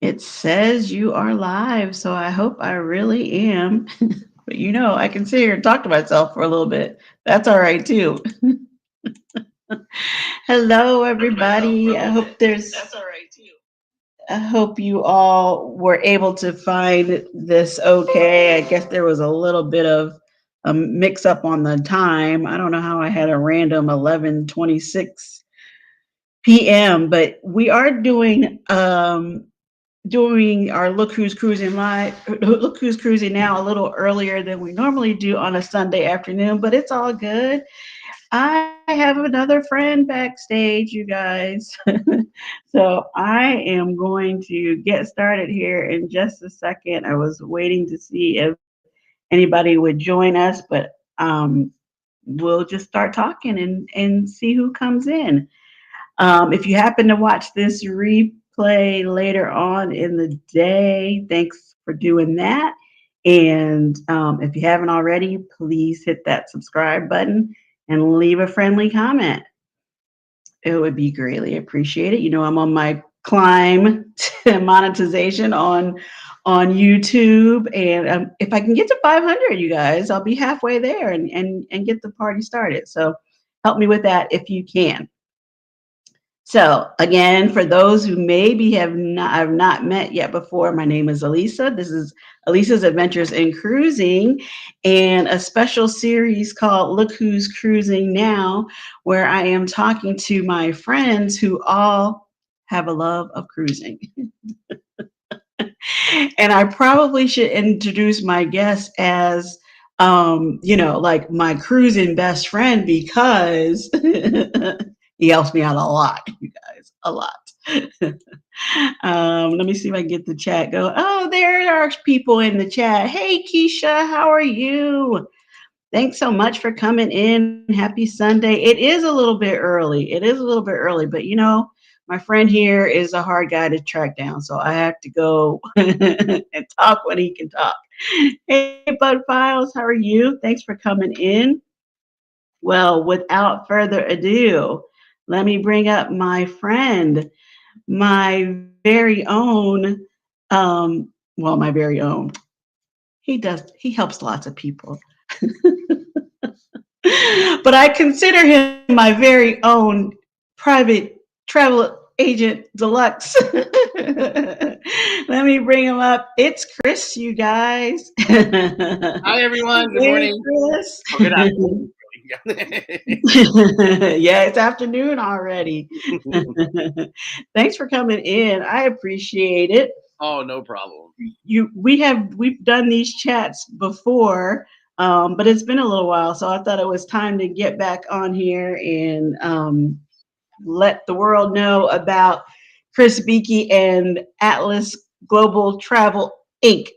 It says you are live, so I hope I really am. But I can sit here and talk to myself for a little bit. That's all right too. Hello, everybody. I hope you all were able to find this okay. I guess there was a little bit of a mix up on the time. I don't know how I had a random 11:26 p.m., but we are doing our Look Who's Cruising live, Look Who's Cruising now a little earlier than we normally do on a Sunday afternoon, but it's all good. I have another friend backstage, you guys. So I am going to get started here in just a second. I was waiting to see if anybody would join us, but we'll just start talking and see who comes in. If you happen to watch this replay later on in the day, thanks for doing that. And if you haven't already, please hit that subscribe button and leave a friendly comment. It would be greatly appreciated. I'm on my climb to monetization on YouTube, and if I can get to 500, you guys, I'll be halfway there and get the party started. So help me with that if you can. So again, for those who maybe have not met yet before, my name is Elisa. This is Elisa's Adventures in Cruising, and a special series called Look Who's Cruising Now, where I am talking to my friends who all have a love of cruising. And I probably should introduce my guest as like my cruising best friend because he helps me out a lot, you guys, a lot. Let me see if I can get the chat going. Oh, there are people in the chat. Hey, Keisha, how are you? Thanks so much for coming in. Happy Sunday. It is a little bit early. It is a little bit early, but my friend here is a hard guy to track down, so I have to go and talk when he can talk. Hey, Bud Files, how are you? Thanks for coming in. Well, without further ado, let me bring up my friend, my very own, my very own. He helps lots of people. But I consider him my very own private travel agent deluxe. Let me bring him up. It's Chris, you guys. Hi, everyone. Good Hey, morning. Chris. Oh, good afternoon. Yeah, it's afternoon already. Thanks for coming in. I appreciate it. Oh, no problem. We've done these chats before, but it's been a little while, so I thought it was time to get back on here and let the world know about Chris Beakey and Atlas Global Travel Inc.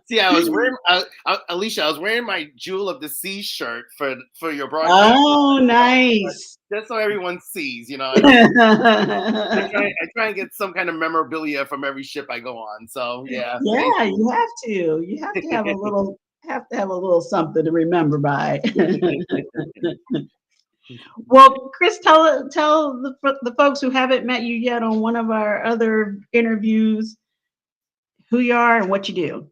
See, Alicia, I was wearing my Jewel of the Sea shirt for your broadcast. Oh, nice. Just so everyone sees, I try and get some kind of memorabilia from every ship I go on. So yeah, thank Yeah, you. you have to. You have to have a little something to remember by. Well, Chris, tell the folks who haven't met you yet on one of our other interviews who you are and what you do.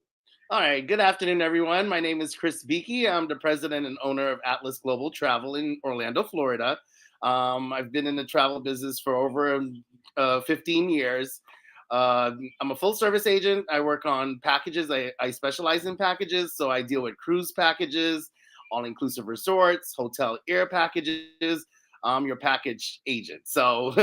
All right. Good afternoon, everyone. My name is Chris Beakey. I'm the president and owner of Atlas Global Travel in Orlando, Florida. I've been in the travel business for over 15 years. I'm a full service agent. I work on packages. I specialize in packages. So I deal with cruise packages, all inclusive resorts, hotel air packages. I'm your package agent. So,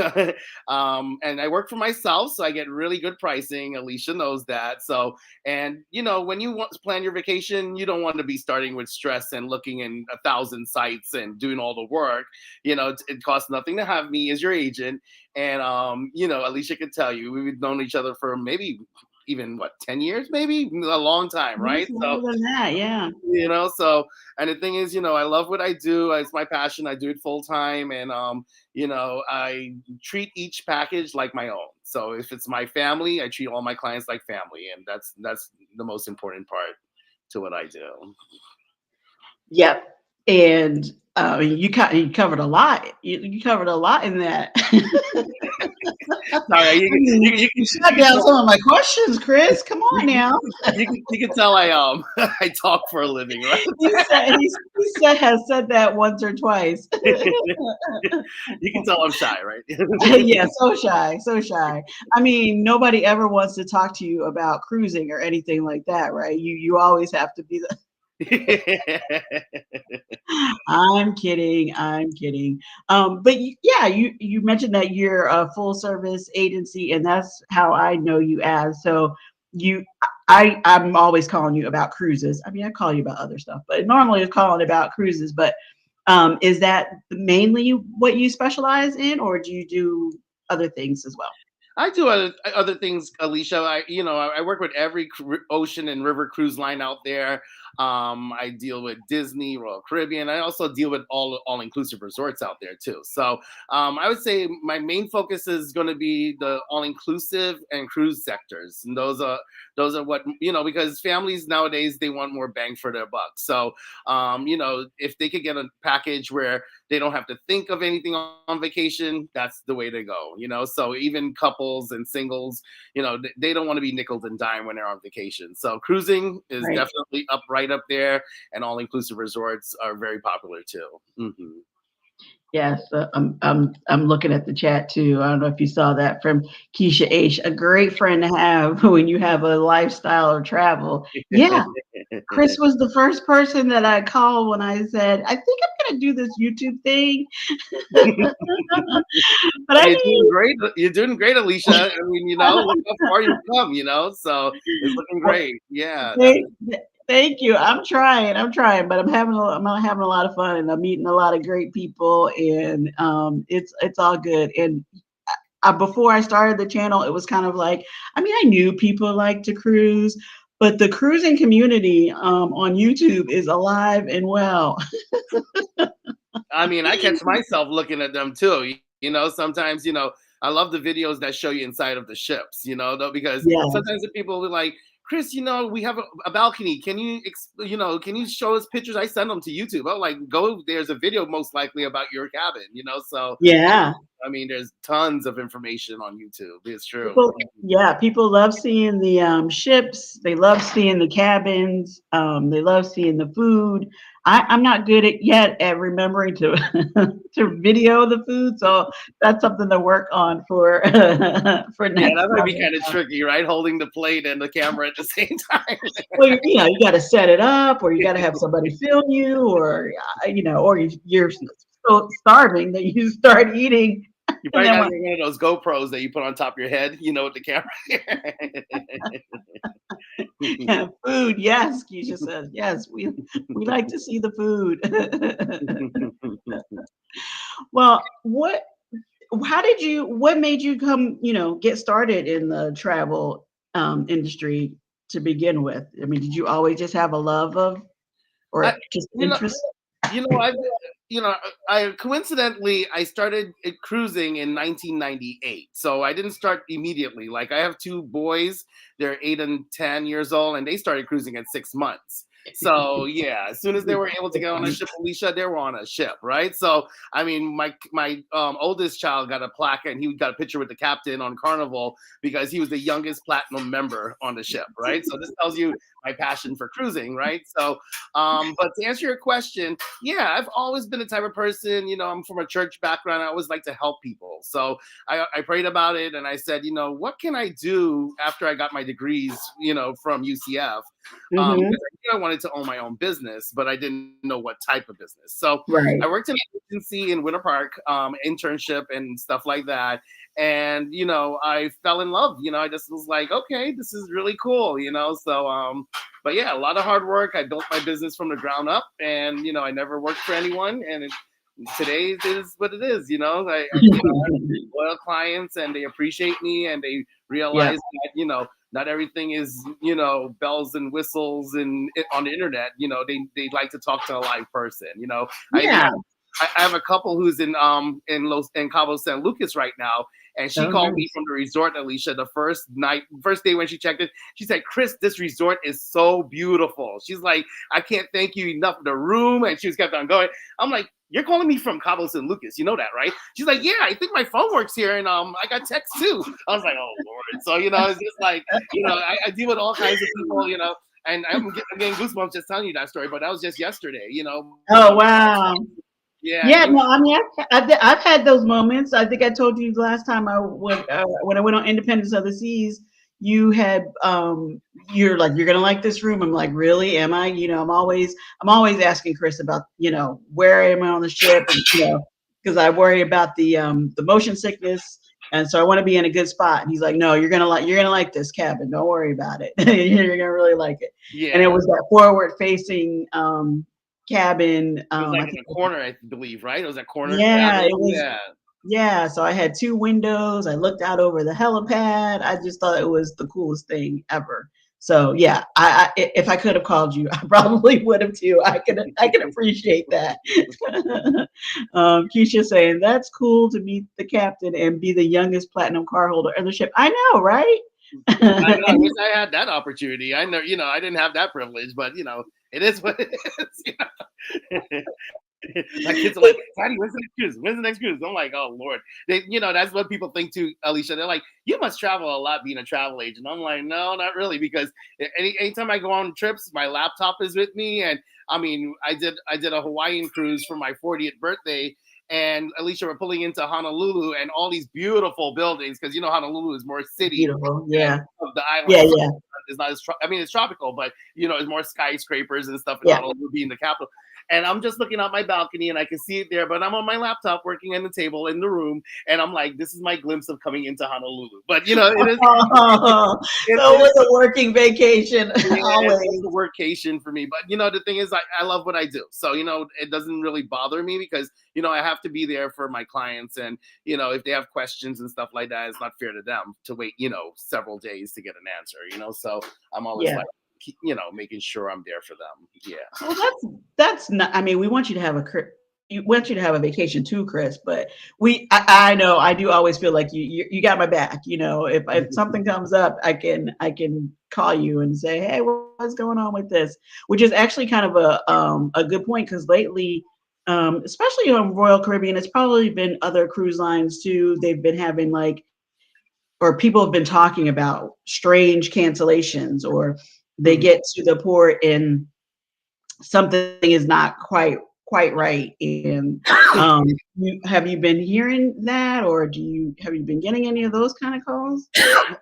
and I work for myself. So I get really good pricing. Alicia knows that. So, and when you want to plan your vacation, you don't want to be starting with stress and looking in 1,000 sites and doing all the work. It costs nothing to have me as your agent. And Alicia can tell you, we've known each other for maybe even 10 years, maybe a long time, right? It's So, more than that, yeah. and the thing is, I love what I do. It's my passion. I do it full time. And, I treat each package like my own. So if it's my family, I treat all my clients like family. And that's the most important part to what I do. Yep. And you covered a lot. You covered a lot in that. Sorry, I mean, you shut down some of my questions, Chris. Come on now. you can tell I I talk for a living, right? He has said that once or twice. You can tell I'm shy, right? Yeah, so shy, so shy. I mean, nobody ever wants to talk to you about cruising or anything like that, right? You always have to be the I'm kidding. I'm kidding. Yeah, you mentioned that you're a full service agency, and that's how I know you as. So you, I'm always calling you about cruises. I mean, I call you about other stuff, but normally it's calling about cruises. But is that mainly what you specialize in, or do you do other things as well? I do other things, Alicia. I work with every ocean and river cruise line out there. I deal with Disney, Royal Caribbean. I also deal with all inclusive resorts out there too. So I would say my main focus is going to be the all inclusive and cruise sectors, and those are what because families nowadays they want more bang for their buck. So if they could get a package where they don't have to think of anything on vacation, that's the way to go. So even couples and singles, they don't want to be nickel and dime when they're on vacation. So cruising is Right. definitely right up there, and all inclusive resorts are very popular too. Yes, I'm looking at the chat too. I don't know if you saw that from Keisha H. A great friend to have when you have a lifestyle or travel. Yeah, Chris was the first person that I called when I said, I think I'm gonna do this YouTube thing. But I You're doing mean, great. You're doing great, Alicia. I mean, look how far you've come. So it's looking great. Yeah, thank, thank you. I'm trying, but I'm having a lot of fun, and I'm meeting a lot of great people, and it's all good. And before I started the channel, it was kind of like, I mean, I knew people like to cruise, but the cruising community on YouTube is alive and well. I mean, I catch myself looking at them too. Sometimes, I love the videos that show you inside of the ships, though, because Yes, sometimes the people will be like, Chris, we have a balcony. Can you show us pictures? I send them to YouTube. Oh, like, go, there's a video most likely about your cabin, so yeah. I mean, there's tons of information on YouTube. It's true. People love seeing the ships. They love seeing the cabins. They love seeing the food. I'm not good at remembering to to video the food, so that's something to work on for for Yeah, next that might be time. kind of tricky, right? Holding the plate and the camera at the same time. Well, you got to set it up, or you got to have somebody film you, or or you're so starving that you start eating, You and probably then got one of those GoPros that you put on top of your head, with the camera. food, yes, Keisha says, yes, we like to see the food. Well, what made you come, get started in the travel industry to begin with? I mean, did you always just have a love of I, or just you know, interest? you know, I, I coincidentally I started cruising in 1998, so I didn't start immediately. Like I have two boys; they're 8 and 10 years old, and they started cruising at 6 months. So yeah, as soon as they were able to get on a ship, Alicia, they were on a ship, right? So I mean, my oldest child got a plaque, and he got a picture with the captain on Carnival because he was the youngest platinum member on the ship, right? So this tells you my passion for cruising, right? So, but to answer your question, yeah, I've always been the type of person, I'm from a church background. I always like to help people. So I prayed about it and I said, what can I do after I got my degrees, from UCF? Because Hmm. I knew I wanted to own my own business, but I didn't know what type of business. So Right. I worked in an agency in Winter Park, internship and stuff like that. And, I fell in love, I just was like, okay, this is really cool, So, but yeah, a lot of hard work. I built my business from the ground up, and I never worked for anyone. And today it is what it is. I have loyal clients, and they appreciate me, and they Yeah. realize that not everything is bells and whistles and on the internet. They like to talk to a live person. I even Yeah. I have a couple who's in Cabo San Lucas right now, and she Oh, called me nice. from the resort, Alicia, the first day when she checked in. She said, Chris, this resort is so beautiful. She's like, I can't thank you enough for the room. And she was kept on going. I'm like, you're calling me from Cabo San Lucas. You know that, right? She's like, yeah, I think my phone works here, and I got text too. I was like, oh Lord. So it's just like I deal with all kinds of people, and I'm getting goosebumps just telling you that story. But that was just yesterday, Oh wow. Yeah. Yeah, no, I mean, I've had those moments. I think I told you last time I went when I went on Independence of the Seas. You had you're like, you're gonna like this room. I'm like, really? Am I? I'm always asking Chris about where am I on the ship, and because I worry about the motion sickness, and so I want to be in a good spot. And he's like, no, you're gonna like this cabin. Don't worry about it. You're gonna really like it. Yeah. And it was that forward facing cabin. It was like in a corner, I believe, right? It was a corner. Yeah, cabin. it was. Yeah. Yeah, so I had 2 windows. I looked out over the helipad. I just thought it was the coolest thing ever. So yeah, if I could have called you, I probably would have too. I can appreciate that. Keisha saying that's cool to meet the captain and be the youngest platinum card holder in the ship. I know, right? I know. I wish I had that opportunity. I know, I didn't have that privilege, but it is what it is. My kids are like, Daddy, when's the next cruise? When's the next cruise? I'm like, oh Lord. That's what people think too, Alicia. They're like, you must travel a lot being a travel agent. I'm like, no, not really, because anytime I go on trips, my laptop is with me. And I mean, I did a Hawaiian cruise for my 40th birthday. And Alicia, we're pulling into Honolulu and all these beautiful buildings, because Honolulu is more city. Beautiful, yeah. Of the island. Yeah, yeah. It's not as it's tropical, but it's more skyscrapers and stuff in Yeah. Honolulu being the capital. And I'm just looking out my balcony and I can see it there, but I'm on my laptop working on the table in the room, and I'm like, this is my glimpse of coming into Honolulu. But it is. It was a working vacation. Yeah, always. It's a workation for me. But the thing is, I love what I do, so it doesn't really bother me, because I have to be there for my clients, and if they have questions and stuff like that, it's not fair to them to wait several days to get an answer. So I'm always like, making sure I'm there for them. Yeah. Well, that's not. I mean, we want you to have a vacation too, Chris. But I know I do always feel like you got my back. If something comes up, I can call you and say, hey, what's going on with this? Which is actually kind of a good point, because lately, especially on Royal Caribbean, it's probably been other cruise lines too. They've been having or people have been talking about strange cancellations, or they get to the port and something is not quite right. And have you been hearing that, or have you been getting any of those kind of calls?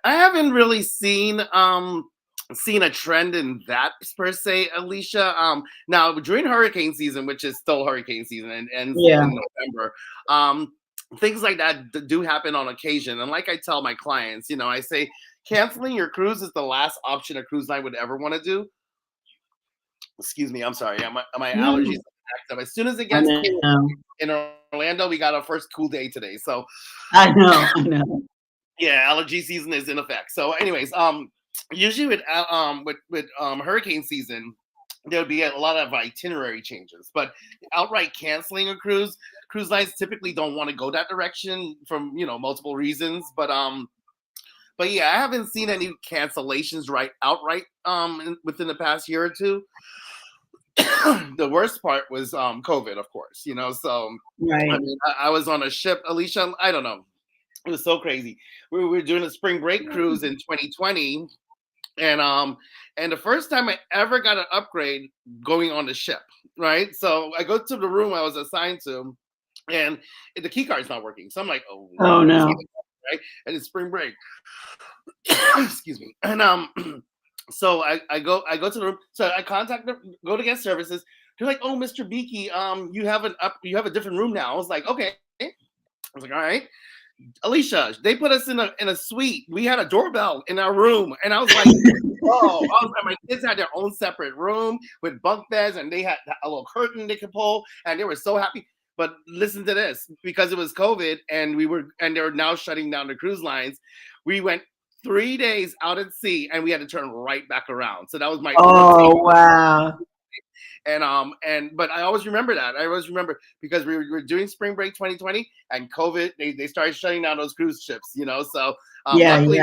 I haven't really seen a trend in that per se, Alicia. Now during hurricane season, which is still hurricane season and ends in November, things like that do happen on occasion. And like I tell my clients, I say, canceling your cruise is the last option a cruise line would ever want to do. Excuse me, I'm sorry. My allergies act up. As soon as it gets cool in Orlando, we got our first cool day today. So I know. Yeah, allergy season is in effect. So, anyways, usually with hurricane season, there would be a lot of itinerary changes, but outright canceling a cruise lines typically don't want to go that direction from multiple reasons. But yeah, I haven't seen any cancellations outright within the past year or two. The worst part was COVID, of course. So right. I mean, I was on a ship, Alicia. I don't know. It was so crazy. We were doing a spring break cruise in 2020, and the first time I ever got an upgrade going on the ship, right? So I go to the room I was assigned to, and the key card's not working. So I'm like, oh no. Right? And it's spring break. Excuse me. And so I go to the room. So I contact them, go to guest services. They're like, oh, Mr. Beakey, you have a different room now. I was like, okay. I was like, all right. Alicia, they put us in a suite. We had a doorbell in our room, and I was like, "Oh!" My kids had their own separate room with bunk beds, and they had a little curtain they could pull, and they were so happy. But listen to this, because it was COVID, and they're now shutting down the cruise lines. We went 3 days out at sea, and we had to turn right back around. So that was my wow. But I always remember that. I always remember because we were doing spring break 2020 and COVID, they started shutting down those cruise ships, So luckily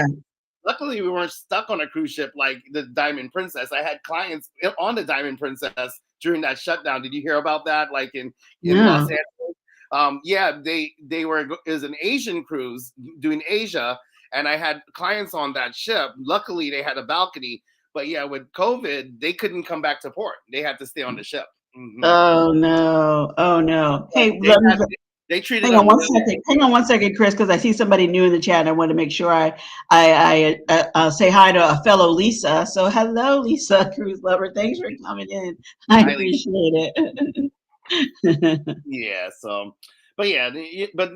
luckily we weren't stuck on a cruise ship like the Diamond Princess. I had clients on the Diamond Princess during that shutdown. Did you hear about that? Like in Los No. Angeles? Yeah, they were it was an Asian cruise doing Asia, and I had clients on that ship. Luckily, they had a balcony, but yeah, with COVID, they couldn't come back to port. They had to stay on the ship. Hmm. Oh no. Oh no. Hey, They let me had they treated hang on them one really. second. Hang on one second, Chris, because I see somebody new in the chat. And I want to make sure I say hi to a fellow Lisa. So hello, Lisa, cruise lover. Thanks for coming in. I Highly, appreciate it. yeah. So, but yeah, but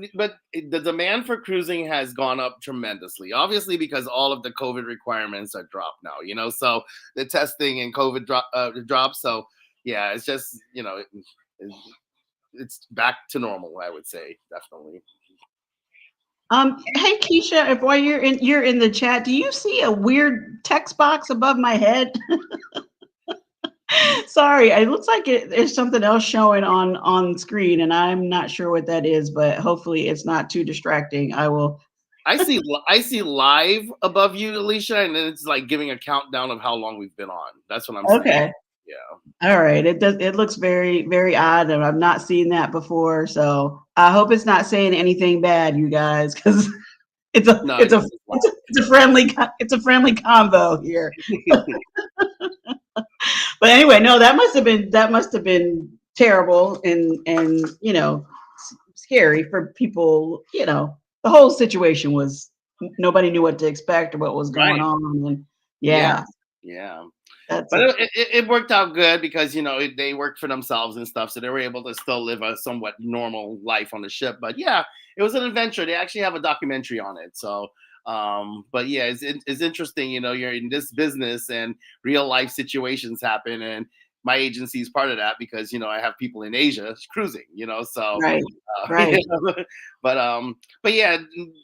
the demand for cruising has gone up tremendously. Obviously, because all of the COVID requirements are dropped now. So the testing and COVID dropped. So yeah, it's just it's back to normal. I would say definitely. Hey Keisha, if while you're in the chat, do you see a weird text box above my head? Sorry, it looks like there's something else showing on screen, and I'm not sure what that is, but hopefully it's not too distracting. I will. I see live above you, Alicia, and then it's like giving a countdown of how long we've been on. That's what I'm seeing. Okay. Yeah. All right. It looks very, very odd, and I've not seen that before. So I hope it's not saying anything bad, you guys, because it's a No, it's a it's it's a, it's a friendly it's a friendly convo here. But anyway, no, that must have been terrible and scary for people. The whole situation was nobody knew what to expect or what was going right. on, and Yeah. yeah, Yeah. that's But a it worked out good because they worked for themselves and stuff, so they were able to still live a somewhat normal life on the ship. But yeah, it was an adventure. They actually have a documentary on it. So, but yeah, it's interesting. You're in this business and real life situations happen, and my agency is part of that because I have people in Asia cruising. So. right, You right. know, but yeah,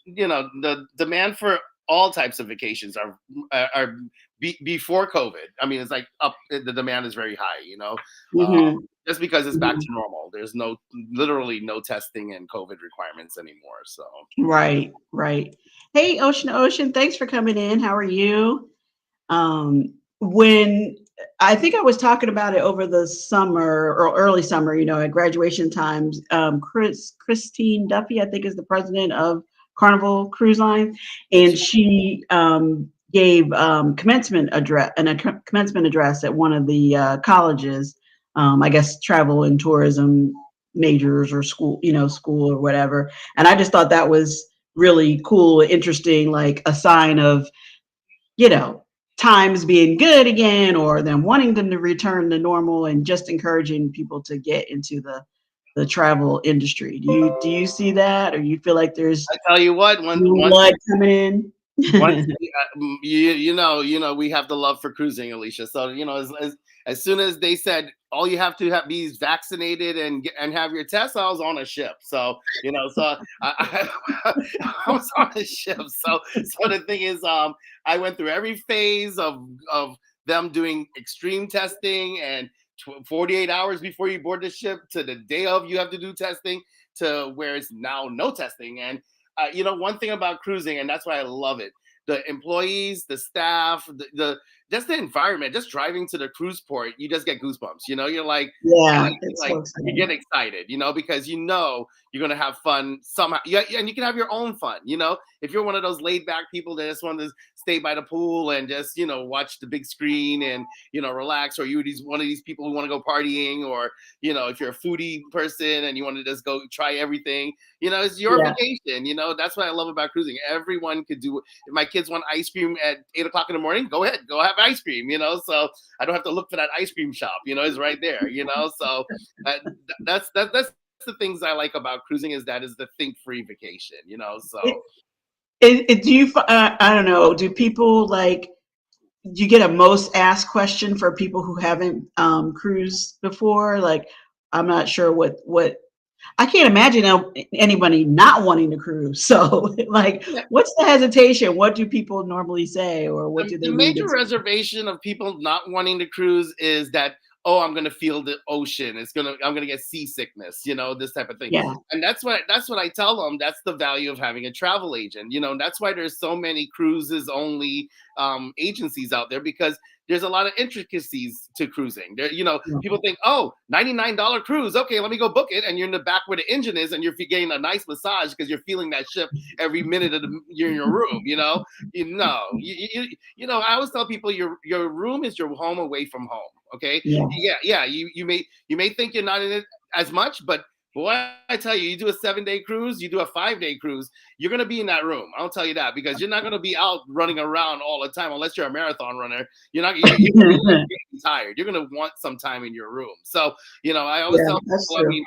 the demand for all types of vacations are before COVID. I mean, it's like up. The demand is very high. Hmm. Just because it's back to Hmm. normal. There's literally no testing and COVID requirements anymore. So Right, right. Hey, Ocean, thanks for coming in. How are you? When I think I was talking about it over the summer or early summer, at graduation times, Christine Duffy, I think, is the president of Carnival Cruise Line, and that's she gave commencement address at one of the colleges, I guess travel and tourism majors or school or whatever. And I just thought that was really cool, interesting, like a sign of you know, times being good again or them wanting them to return to normal and just encouraging people to get into the travel industry. Do you see that or you feel like there's I tell you what, new blood coming once in? we have the love for cruising, Alicia. So as soon as they said all you have to be vaccinated and have your test, I was on a ship. So I was on a ship. So the thing is, I went through every phase of them doing extreme testing and 48 hours before you board the ship to the day of you have to do testing to where it's now no testing. And one thing about cruising, and that's why I love it, the employees, the staff, the just the environment, just driving to the cruise port, you just get goosebumps. You're like, Yeah, it's so you exciting. get excited, because you're gonna have fun somehow. Yeah, and you can have your own fun. If you're one of those laid back people that just want to stay by the pool and just watch the big screen and relax, or one of these people who want to go partying, or if you're a foodie person and you want to just go try everything, it's your Yeah. vacation. That's what I love about cruising. Everyone could do. If my kids want ice cream at 8 o'clock in the morning, go ahead, go have ice cream. So I don't have to look for that ice cream shop. It's right there. So uh, that's the things I like about cruising is the think free vacation. So. Do you I don't know, do people like do you get a most asked question for people who haven't cruised before? Like I'm not sure what I can't imagine anybody not wanting to cruise. So, like, what's the hesitation? What do people normally say, or what do The they need major to? reservation of people not wanting to cruise is that, oh, I'm gonna feel the ocean. I'm gonna get seasickness, this type of thing. Yeah. And that's what I tell them. That's the value of having a travel agent. And that's why there's so many cruises only agencies out there, because there's a lot of intricacies to cruising. People think, oh, $99 cruise. Okay, let me go book it. And you're in the back where the engine is, and you're getting a nice massage because you're feeling that ship every minute you're in your room. I always tell people your room is your home away from home. Okay. Yeah. Yeah. You may think you're not in it as much, but boy, I tell you, you do a 7-day cruise, you do a 5-day cruise, you're gonna be in that room. I'll tell you that, because you're not gonna be out running around all the time unless you're a marathon runner. You're gonna be tired. You're gonna want some time in your room. So I always Yeah, tell that's people, I true. mean,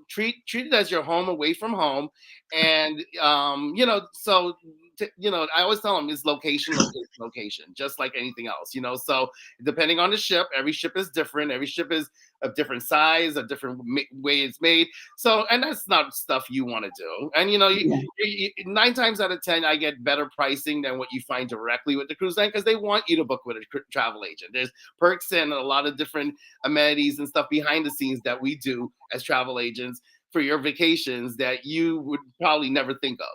treat it as your home away from home, and so. I always tell them it's location, location, location, just like anything else. So depending on the ship, every ship is different. Every ship is a different size, a different way it's made. So, and that's not stuff you want to do. And 9 times out of 10, I get better pricing than what you find directly with the cruise line, because they want you to book with a travel agent. There's perks and a lot of different amenities and stuff behind the scenes that we do as travel agents for your vacations that you would probably never think of.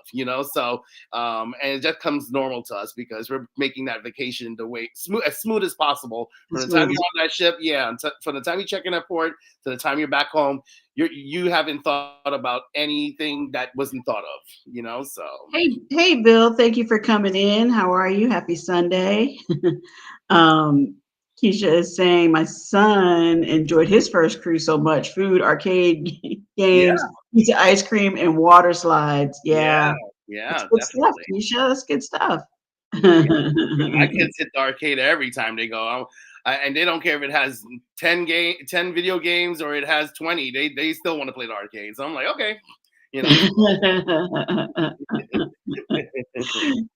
So and it just comes normal to us because we're making that vacation the way as smooth as possible from the time you're on that ship. Yeah, from the time you check in at port to the time you're back home. You haven't thought about anything that wasn't thought of. So Hey, Bill, thank you for coming in. How are you? Happy Sunday. um, Keisha is saying my son enjoyed his first cruise so much. Food, arcade yeah, games, pizza, ice cream, and water slides. yeah, Yeah, that's yeah, good stuff, definitely. Keisha. That's good stuff. Yeah. My kids hit the arcade every time they go. And they don't care if it has 10 video games or it has 20. They still want to play the arcade. So I'm like, okay, you know.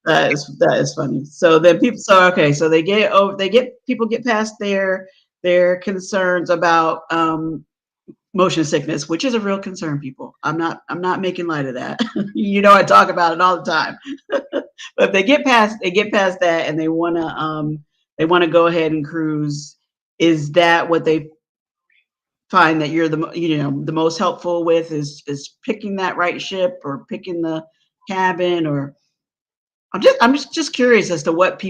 That is funny. So then people, so okay, so people get past their concerns about motion sickness, which is a real concern, people. I'm not making light of that. I talk about it all the time. But if they get past that, and they wanna go ahead and cruise, is that what they find that you're the most helpful with, is picking that right ship or picking the cabin? Or I'm just curious as to what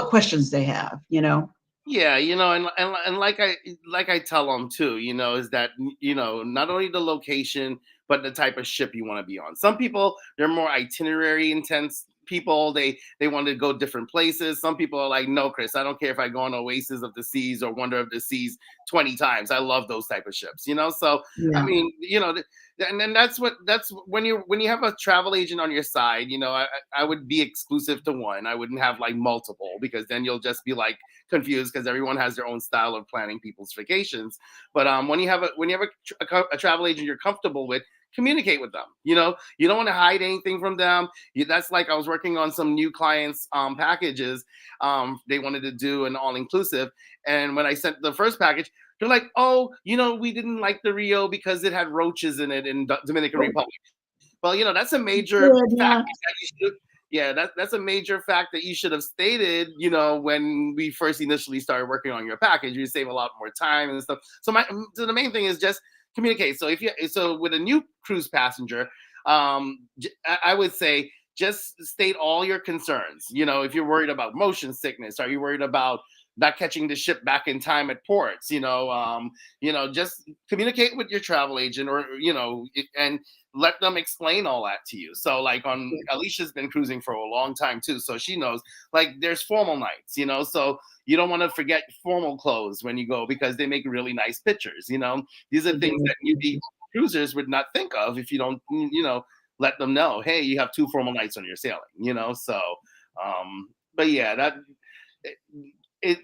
questions they have. Yeah, and like I tell them too, is that not only the location but the type of ship you want to be on. Some people, they're more itinerary intense people. They want to go different places. Some people are like, no, Chris, I don't care if I go on Oasis of the Seas or Wonder of the Seas 20 times. I love those type of ships. So I Yeah. mean, and then that's when you have a travel agent on your side. I would be exclusive to one. I wouldn't have like multiple, because then you'll just be like confused, because everyone has their own style of planning people's vacations. But when you have a travel agent you're comfortable with, communicate with them. You don't want to hide anything from them. That's like, I was working on some new clients packages. They wanted to do an all inclusive, and when I sent the first package, they're like, oh, we didn't like the Rio because it had roaches in it in Dominican Republic. Well, that's a major Good, fact yeah. that you should. Yeah, that's a major fact that you should have stated. When we first initially started working on your package, you save a lot more time and stuff. So the main thing is just communicate. So with a new cruise passenger, I would say just state all your concerns. If you're worried about motion sickness, are you worried about not catching the ship back in time at ports? Just communicate with your travel agent, or and let them explain all that to you. So like, Alicia's been cruising for a long time too, so she knows, like, there's formal nights, so you don't want to forget formal clothes when you go, because they make really nice pictures. These are things that newbie cruisers would not think of if you don't let them know, hey, you have 2 formal nights on your sailing. So but yeah, that it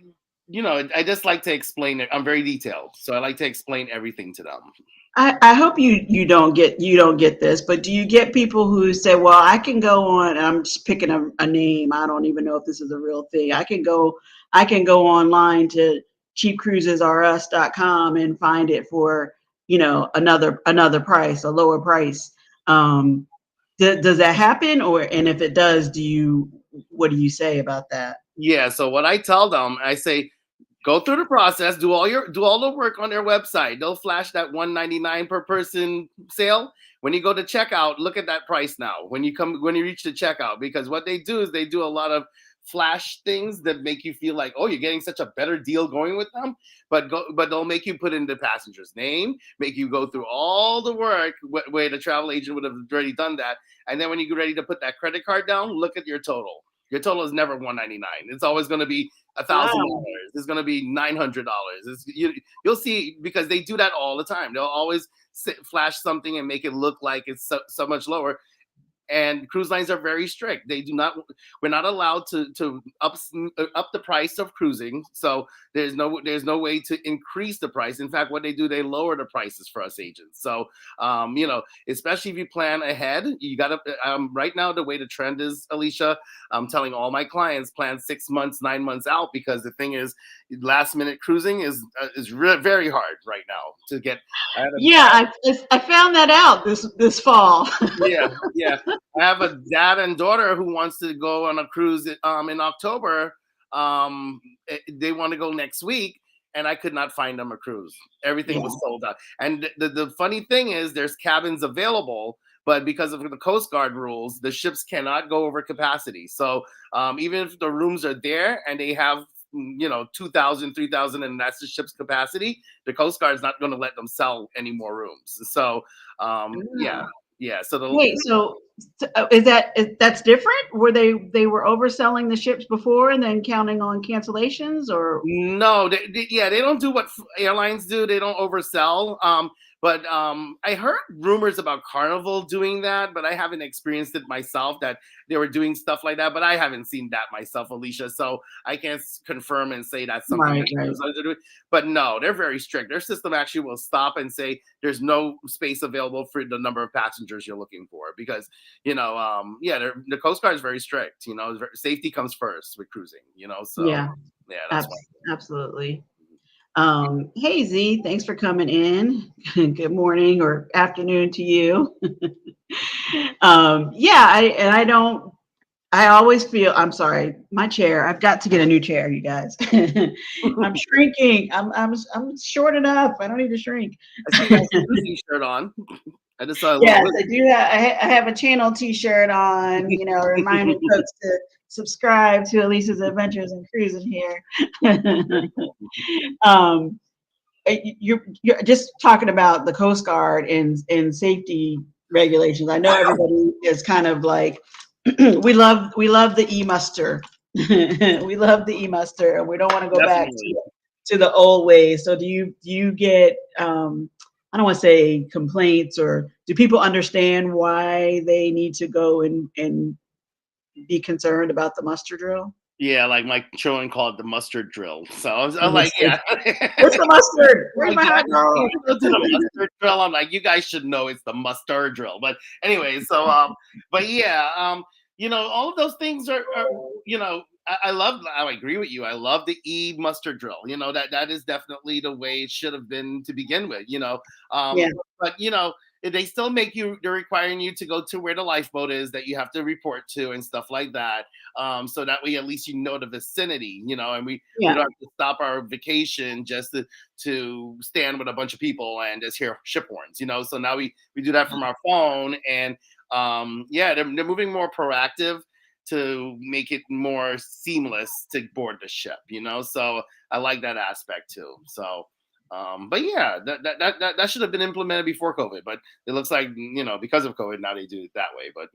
I just like to explain it. I'm very detailed, so I like to explain everything to them. I hope you don't get this, but do you get people who say, "Well, I can go on," and I'm just picking a name. I don't even know if this is a real thing. I can go online to cheapcruisesrus.com and find it for another price, a lower price. Um, does that happen? And if it does, what do you say about that? Yeah, so what I tell them, I say, Go through the process, do all the work on their website. They'll flash that 199 per person sale. When you go to checkout, look at that price now. When you reach the checkout, because what they do is they do a lot of flash things that make you feel like, oh, you're getting such a better deal going with them, but they'll make you put in the passenger's name, make you go through all the work where the travel agent would have already done that. And then when you get ready to put that credit card down, look at your total. Your total is never 199. It's always going to be $1,000. It's going to be $900. You'll see, because they do that all the time. They'll always flash something and make it look like it's so much lower. And cruise lines are very strict. We're not allowed to up the price of cruising. So there's no way to increase the price. In fact, what they do, they lower the prices for us agents. So, especially if you plan ahead, you got to, right now, the way the trend is, Alicia, I'm telling all my clients, plan 6 months, 9 months out, because the thing is, last minute cruising is very hard right now to get. I found that out this fall. Yeah. I have a dad and daughter who wants to go on a cruise in October. They want to go next week, and I could not find them a cruise. Everything was sold out. And the funny thing is, there's cabins available, but because of the Coast Guard rules, the ships cannot go over capacity. So even if the rooms are there and they have 2,000, 3,000, and that's the ship's capacity, the Coast Guard is not going to let them sell any more rooms. So yeah. So that's different? Were they were overselling the ships before and then counting on cancellations, or? No, they don't do what airlines do. They don't oversell. But I heard rumors about Carnival doing that, but I haven't experienced it myself, that they were doing stuff like that. But I haven't seen that myself, Alicia. So I can't confirm and say that's something that doing. But no, they're very strict. Their system actually will stop and say there's no space available for the number of passengers you're looking for, because the Coast Guard is very strict. Safety comes first with cruising. So that's absolutely. Hey Z, thanks for coming in. Good morning or afternoon to you. I always feel, I'm sorry, my chair, I've got to get a new chair, you guys. I'm shrinking. I'm short enough. I don't need to shrink. I see you have a t-shirt on. I just saw. Yes, I do I have a channel t-shirt on, reminding folks to subscribe to Elisa's Adventures and Cruising here. You're just talking about the Coast Guard and safety regulations. I know everybody is kind of like, we love the e-muster. We love the e-muster, and we don't want to go back to the old ways. So do you get I don't want to say complaints, or do people understand why they need to go and be concerned about the muster drill? Yeah, like Mike Troen called it the mustard drill. So I was like, yeah. What's the mustard? Where's my hot dog? The mustard drill. I'm like, you guys should know it's the mustard drill. But anyway, so but yeah, all of those things are I agree with you. I love the mustard drill. That is definitely the way it should have been to begin with. But they still they're requiring you to go to where the lifeboat is that you have to report to and stuff like that. So that way, at least the vicinity, and we don't have to stop our vacation just to stand with a bunch of people and just hear ship horns, So now we do that from our phone, and they're moving more proactive to make it more seamless to board the ship, So I like that aspect too. So. But yeah, that should have been implemented before COVID, but it looks like because of COVID now they do it that way. But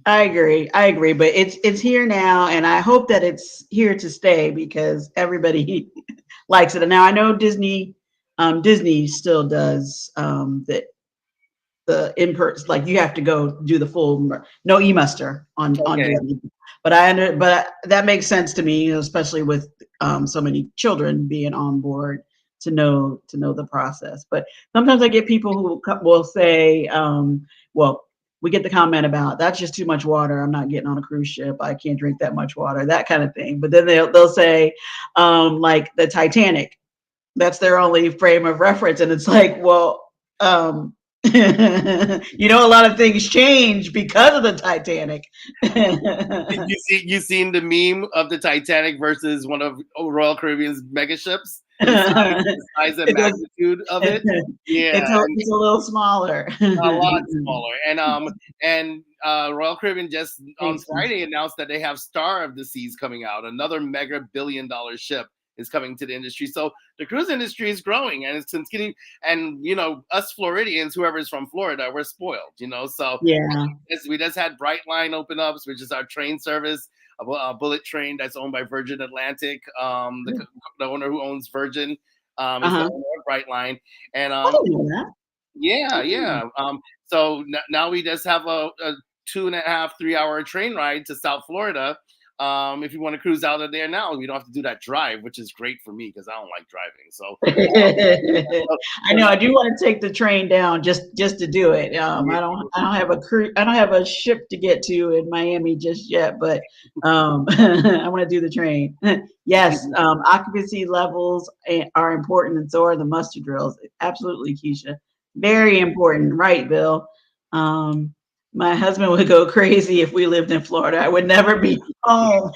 I agree, but it's here now, and I hope that it's here to stay because everybody likes it. And now I know Disney still does the in-person, like you have to go do the full no e-muster on Disney. But but that makes sense to me, especially with so many children being on board to know the process. But sometimes I get people who will say, we get the comment about that's just too much water. I'm not getting on a cruise ship. I can't drink that much water, that kind of thing. But then they'll say, like the Titanic, that's their only frame of reference. And it's like, You know, a lot of things change because of the Titanic. You seen the meme of the Titanic versus one of Royal Caribbean's mega ships? The size and It does, magnitude of it. Yeah, it's a little smaller. a lot smaller. And Royal Caribbean just on Thanks, man. Friday announced that they have Star of the Seas coming out, another mega billion-dollar ship is coming to the industry. So the cruise industry is growing, and it's getting. And us Floridians, whoever's from Florida, we're spoiled. So Yeah. we just had Brightline open up, which is our train service, a bullet train that's owned by Virgin Atlantic. The owner who owns Virgin is the Uh-huh. owner of Brightline, and I didn't know that. yeah, yeah. So now we just have a 2.5, 3 hour train ride to South Florida. If you want to cruise out of there now, you don't have to do that drive, which is great for me because I don't like driving. So I know I do want to take the train down just to do it. I don't have a I don't have a ship to get to in Miami just yet, but I want to do the train. Yes, occupancy levels are important, and so are the muster drills. Absolutely, Keisha, very important, right, Bill? Um, my husband would go crazy if we lived in Florida. I would never be home.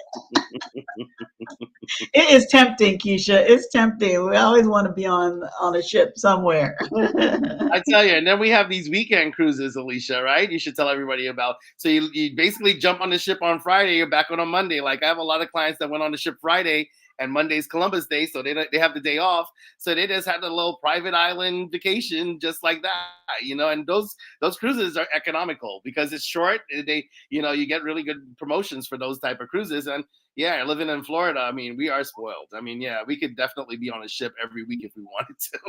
It is tempting, Keisha. It's tempting. We always want to be on a ship somewhere. I tell you, and then we have these weekend cruises, Alicia, right? You should tell everybody about. So you basically jump on the ship on Friday, you're back on a Monday. Like I have a lot of clients that went on the ship Friday, and Monday's Columbus Day, so they have the day off. So they just had a little private island vacation just like that. And those cruises are economical because it's short. You get really good promotions for those type of cruises. And yeah, living in Florida, I mean, we are spoiled. I mean, yeah, we could definitely be on a ship every week if we wanted to.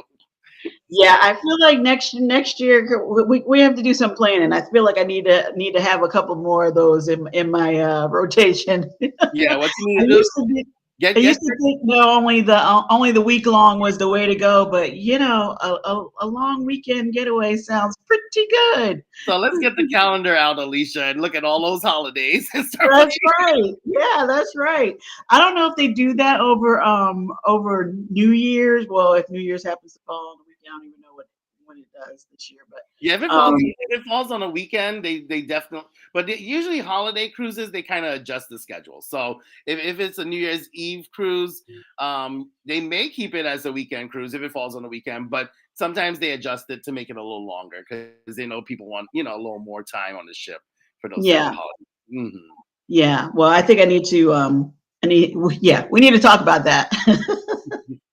Yeah, I feel like next year we have to do some planning. I feel like I need to have a couple more of those in my rotation. Yeah, what you need I to do used to be get I get used to think no, only the week long was the way to go, but a long weekend getaway sounds pretty good. so let's get the calendar out, Alicia, and look at all those holidays and start That's planning. right. Yeah, that's right. I don't know if they do that over New Year's. Well, if New Year's happens to fall on the weekend, I don't even know when it does this year, but Yeah, um if it falls on a weekend, they definitely. But usually holiday cruises they kind of adjust the schedule. So if it's a New Year's Eve cruise, they may keep it as a weekend cruise if it falls on a weekend. But sometimes they adjust it to make it a little longer because they know people want a little more time on the ship for those type of yeah, holidays. Mhm. yeah. Well, I think I need to yeah, we need to talk about that.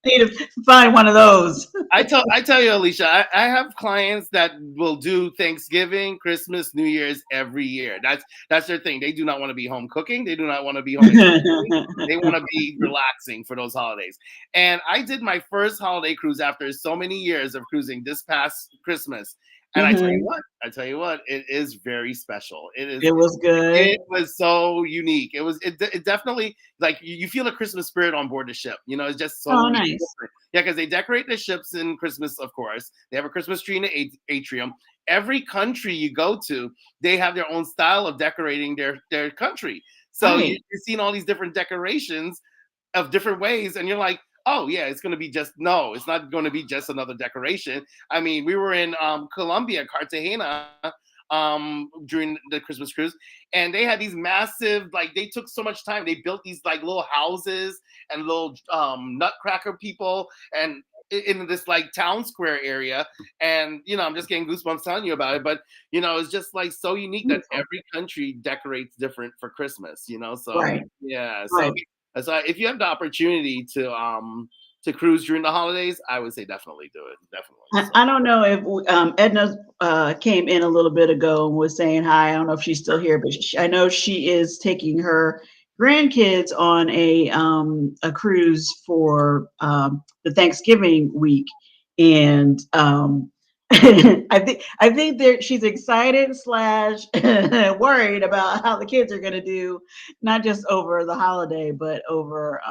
I need to find one of those. I tell you, Alicia, I have clients that will do Thanksgiving, Christmas, New Year's every year. That's their thing. They do not want to be home cooking. They do not want to be home exploring. They want to be relaxing for those holidays. And I did my first holiday cruise after so many years of cruising this past Christmas. And Mhm. I tell you what, it is very special. It was good. It was so unique. It definitely like you feel a Christmas spirit on board the ship. It's just Oh, so nice. different. Yeah, because they decorate the ships in Christmas, of course. They have a Christmas tree in the atrium. Every country you go to, they have their own style of decorating their country. So Right. you're seeing all these different decorations of different ways, and you're like, oh yeah, it's gonna be just no, it's not gonna be just another decoration. I mean, we were in Colombia, Cartagena, during the Christmas cruise, and they had these massive, like they took so much time. They built these like little houses and little nutcracker people and in this like town square area. And I'm just getting goosebumps telling you about it. But it's just like so unique that Beautiful. every country decorates different for Christmas. So Right. yeah. So Right. so if you have the opportunity to cruise during the holidays, I would say definitely do it. Definitely. So I don't know if Edna came in a little bit ago and was saying hi. I don't know if she's still here, but I know she is taking her grandkids on a cruise for the Thanksgiving week, and I think that she's excited slash worried about how the kids are going to do, not just over the holiday, but over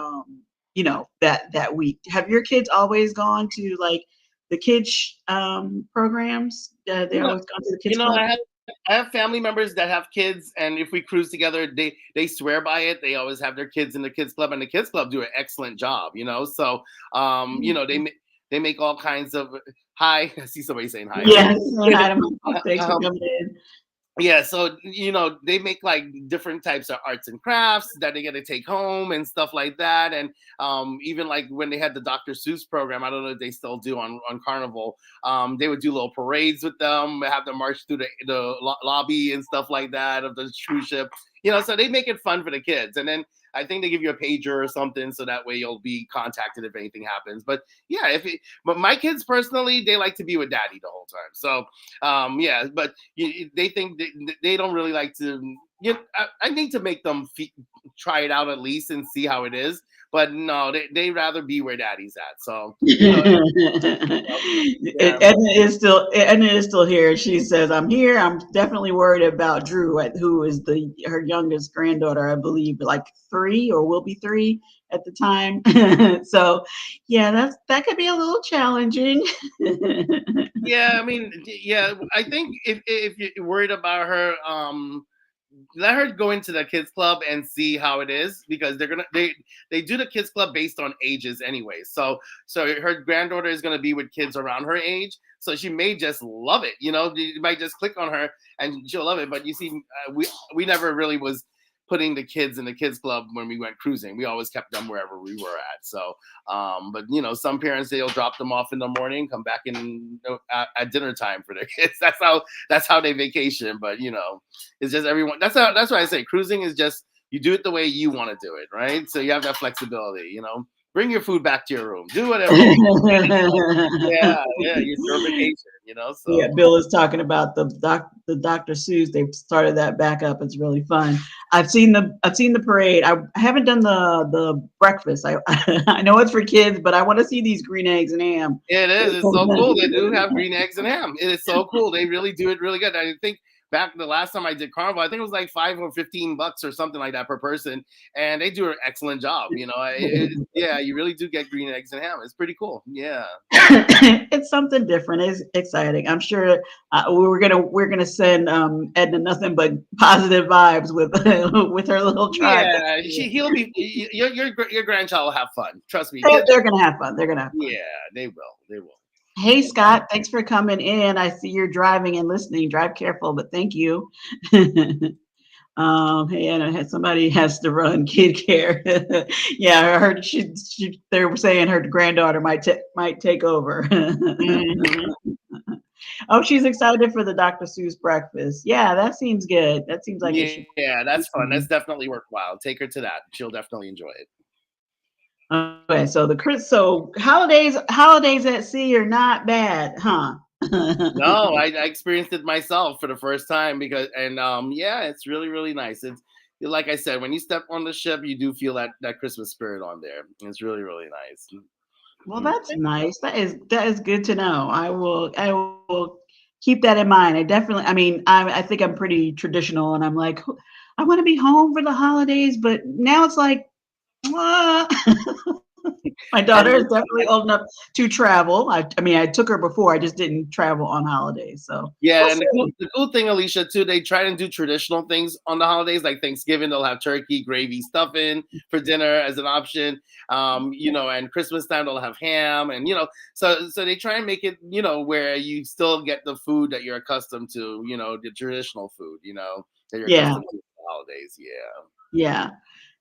that week. Have your kids always gone to like the kids programs? They you know, always gone to the you kids know, club. I have family members that have kids, and if we cruise together, they swear by it. They always have their kids in the kids club, and the kids club do an excellent job. So they They make all kinds of hi. I see somebody saying hi. Yes, saying hi to my thanks for um, coming in. yeah, so they make like different types of arts and crafts that they get to take home and stuff like that. And even like when they had the Dr. Seuss program, I don't know if they still do on Carnival. They would do little parades with them, have them march through the lobby and stuff like that of the cruise ship. So they make it fun for the kids. And then I think they give you a pager or something so that way you'll be contacted if anything happens. But yeah, but my kids personally, they like to be with daddy the whole time. So yeah, but they think they don't really like to. I need to make them try it out at least and see how it is. But no, they rather be where daddy's at. So yeah. Edna is still here. She says, "I'm here. I'm definitely worried about Drew, who is her youngest granddaughter, I believe, like 3 or will be 3 at the time." So, yeah, that could be a little challenging. Yeah, I mean, yeah, I think if you're worried about her, let her go into the kids club and see how it is because they do the kids club based on ages anyway. So her granddaughter is gonna be with kids around her age, so she may just love it. You might just click on her and she'll love it. But you see, we never really was putting the kids in the kids club when we went cruising. We always kept them wherever we were at. So, but some parents, they'll drop them off in the morning, come back at dinner time for their kids. That's how they vacation. But it's just everyone. That's why I say cruising is just you do it the way you want to do it, right? So you have that flexibility. Bring your food back to your room. Do whatever. Yeah, your vacation. So Yeah, Bill is talking about the Dr. Seuss. They've started that back up. It's really fun. I've seen the parade. I haven't done the breakfast. I know it's for kids, but I want to see these green eggs and ham. It is. It's so cool. They do have green eggs and ham. It is so cool. They really do it really good. I think back the last time I did Carnival, I think it was like $5 or $15 or something like that per person, and they do an excellent job. Yeah, you really do get green eggs and ham. It's pretty cool. Yeah. It's something different. It's exciting. I'm sure we're gonna send Edna nothing but positive vibes with with her little tribe. Yeah, he'll be your grandchild will have fun. Trust me. They're gonna have fun. They're gonna have fun. Yeah, they will. They will. Hey Scott, thanks for coming in. I see you're driving and listening. Drive careful, but thank you. Hey, and somebody has to run kid care. Yeah, I heard they were saying her granddaughter might take over. Mhm. Oh, she's excited for the Dr. Seuss breakfast. Yeah, that seems good. That seems like it should Yeah, that's be fun. fun. That's definitely worthwhile. Take her to that. She'll definitely enjoy it. Okay, so holidays at sea are not bad, huh? No, I experienced it myself for the first time yeah, it's really really nice. It's like I said, when you step on the ship, you do feel that Christmas spirit on there. It's really really nice. Well, that's nice. That is good to know. I will keep that in mind. I mean, I think I'm pretty traditional, and I'm like, I want to be home for the holidays, but now it's like, "Mwah." My daughter is And definitely old enough to travel. I mean, I took her before. I just didn't travel on holidays. So we'll yeah, and see. the cool thing, Alicia, too, they try to do traditional things on the holidays, like Thanksgiving, they'll have turkey, gravy, stuffing for dinner as an option. And Christmas time they'll have ham, and so they try and make it, where you still get the food that you're accustomed to, the traditional food, that you're Yeah, accustomed to for the holidays. Yeah. yeah.